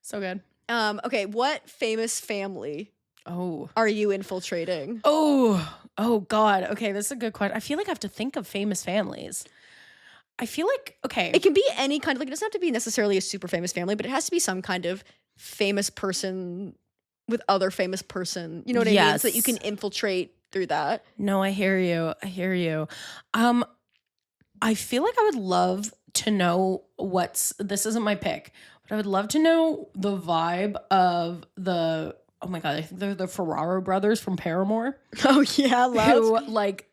So good. Okay, what famous family Oh. are you infiltrating? Oh God. Okay, this is a good question. I feel like I have to think of famous families. I feel like, okay. It can be any kind of, it doesn't have to be necessarily a super famous family, but it has to be some kind of famous person with other famous person. You know what I mean? So that you can infiltrate through that. No, I hear you. I hear you. I feel like I would love to know this isn't my pick, but I would love to know the vibe of oh my God, I think they're the Ferraro brothers from Paramore. Oh yeah, Who like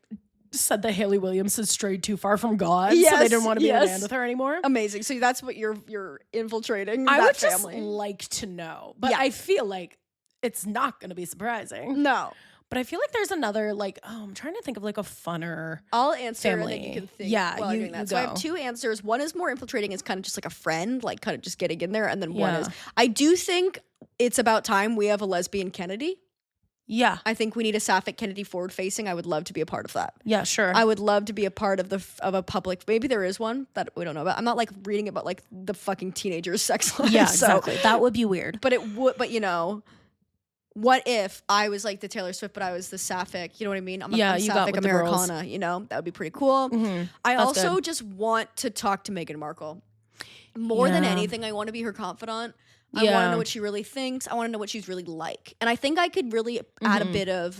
said that Hayley Williams had strayed too far from God, so they Yes, didn't want to be in a yes. band with her anymore. Amazing. So that's what you're infiltrating. I that would family. just like to know, but Yeah. I feel like it's not going to be surprising. No. But I feel like there's another I'm trying to think of like a funner. I'll answer family. and then you can think. Yeah, while I'm you- doing that. you So I have go. two answers. One is more infiltrating, is kind of just like a friend, like kind of just getting in there, and then one Yeah. is I do think it's about time we have a lesbian Kennedy. Yeah, I think we need a sapphic Kennedy forward facing. I would love to be a part of that. yeah, sure. I would love to be a part of a public. Maybe there is one that we don't know about. I'm not like reading about like the fucking teenagers' sex lives. yeah, so- exactly. That would be weird. But it would. But what if I was like the Taylor Swift, but I was the sapphic? You know what I mean? I'm Yeah, I'm you got sapphic with the girls. Americana. That would be pretty cool. Mhm. I That's also good. just want to talk to Meghan Markle. More than Yeah. anything, I want to be her confidant. I want to Yeah. know what she really thinks. I want to know what she's really like. And I think I could really add a bit of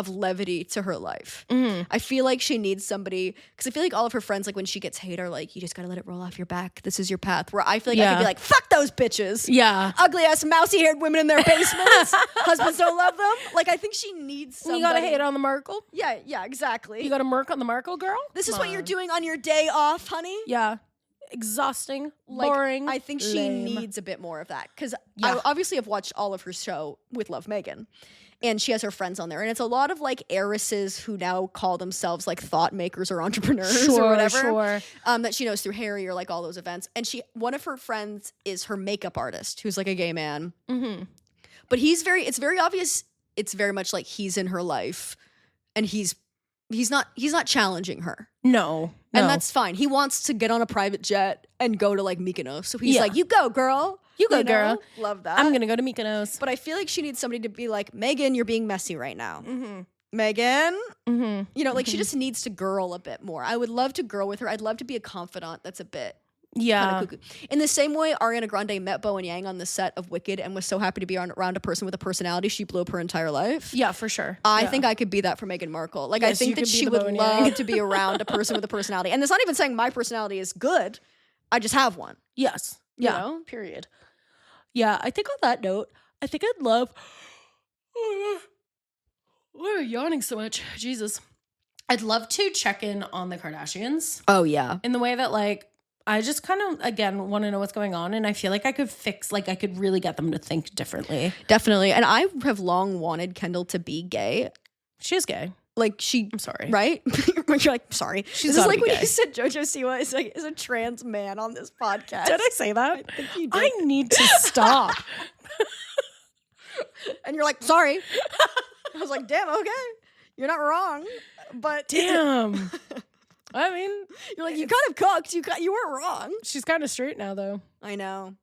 levity to her life. I feel like she needs somebody, because I feel like all of her friends, like when she gets hate, are like, you just got to let it roll off your back. This is your path. Where I feel like I could Yeah. be like, fuck those bitches. Yeah. Ugly ass mousy haired women in their basements. Husbands don't love them. Like I think she needs somebody. You gotta hate on the Markle. Yeah, exactly. You gotta murk on the Markle girl. This is Come what you're on. doing on your day off, honey. Yeah. Exhausting. Like, Boring. I think she lame. needs a bit more of that, because Yeah. I obviously have watched all of her show with Love Megan, and she has her friends on there, and it's a lot of like heiresses who now call themselves like thought makers or entrepreneurs Sure, or whatever. sure. That she knows through Harry or like all those events, and one of her friends is her makeup artist, who's like a gay man, but it's very obvious. It's very much like he's in her life, and he's not challenging her. No. And no. that's fine. He wants to get on a private jet and go to like Mykonos. So he's Yeah. like, you go, girl. You go, know? girl. Love that. I'm gonna go to Mykonos. But I feel like she needs somebody to be like, Megan, you're being messy right now. Megan, like she just needs to girl a bit more. I would love to girl with her. I'd love to be a confidant that's a bit Yeah. kind of cuckoo. In the same way, Ariana Grande met Bo and Yang on the set of Wicked and was so happy to be around a person with a personality she blew up her entire life. Yeah, for sure. I Yeah. think I could be that for Meghan Markle. Like, I Yes, you think that could be she the would Bo and love Yang. to be around a person with a personality. And it's not even saying my personality is good. I just have one. Yes. You Yeah. know? Period. Yeah. I think on that note, I think I'd love. Why am I yawning so much? Jesus. I'd love to check in on the Kardashians Oh yeah. in the way that like I just kind of again want to know what's going on, and I feel like I could I could really get them to think differently. Definitely. And I have long wanted Kendall to be gay. She is gay. Like she, I'm sorry. right? You're like, sorry. She's this is gotta like be when gay. you said JoJo Siwa is a trans man on this podcast. Did I say that? I think you did. I need to stop. And you're like, sorry. I was like, damn, okay. You're not wrong. But Damn. I mean, you're like, you kind of cooked. You weren't wrong. she's kind of straight now though. I know.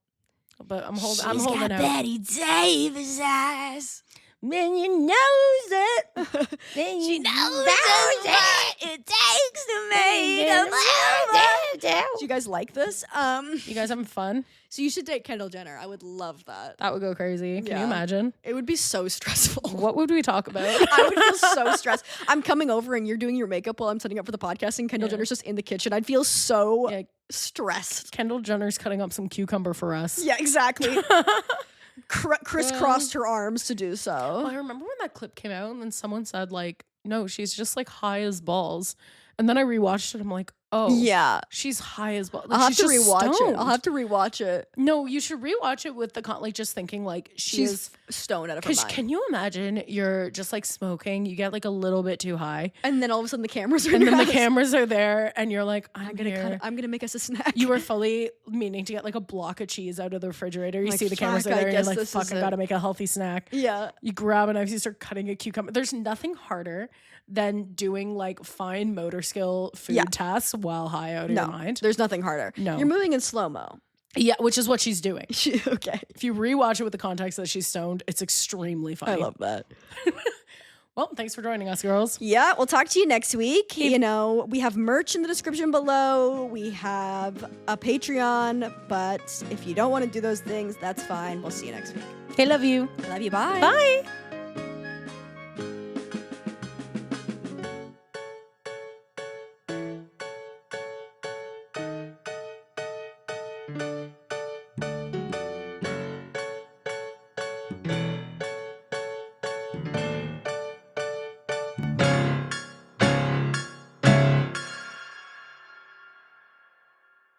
But I'm holding out. Betty Davis eyes. Man, you knows it. She knows what it takes to make a move. Do you guys like this? You guys having fun? So you should date Kendall Jenner. I would love that. That would go crazy. Can Yeah. you imagine? It would be so stressful. What would we talk about? I would feel so stressed. I'm coming over and you're doing your makeup while I'm setting up for the podcast, and Kendall Yeah. Jenner's just in the kitchen. I'd feel so Yeah. stressed. Kendall Jenner's cutting up some cucumber for us. Yeah, exactly. Crisscrossed her arms to do so. Well, I remember when that clip came out and then someone said like, no, she's just like high as balls. And then I rewatched it. I'm like, oh, Yeah. she's high as balls. I'll have she's to just rewatch it. stoned. I'll have to rewatch it. No, you should rewatch it with the like just thinking like She's stoned out of her Because mind. can you imagine you're just like smoking, you get like a little bit too high, And then all of a sudden the cameras are in and your then the house. cameras are there, and you're like, I'm I'm gonna here. I'm gonna make us a snack. You were fully meaning to get like a block of cheese out of the refrigerator. You Like, see the cameras fuck, are I there, and you're guess like, this fuck, is I it. gotta make a healthy snack. Yeah. You grab a knife, you start cutting a cucumber. There's nothing harder than doing like fine motor skill food Yeah. tasks while high out of your No, mind. there's nothing harder. No. You're moving in slow mo. Yeah, which is what she's doing. Okay. If you rewatch it with the context that she's stoned, it's extremely funny. I love that. Well, thanks for joining us, girls. Yeah, we'll talk to you next week. You know, we have merch in the description below. We have a Patreon, but if you don't want to do those things, that's fine. We'll see you next week. Okay, love you. Love you. Bye. Bye.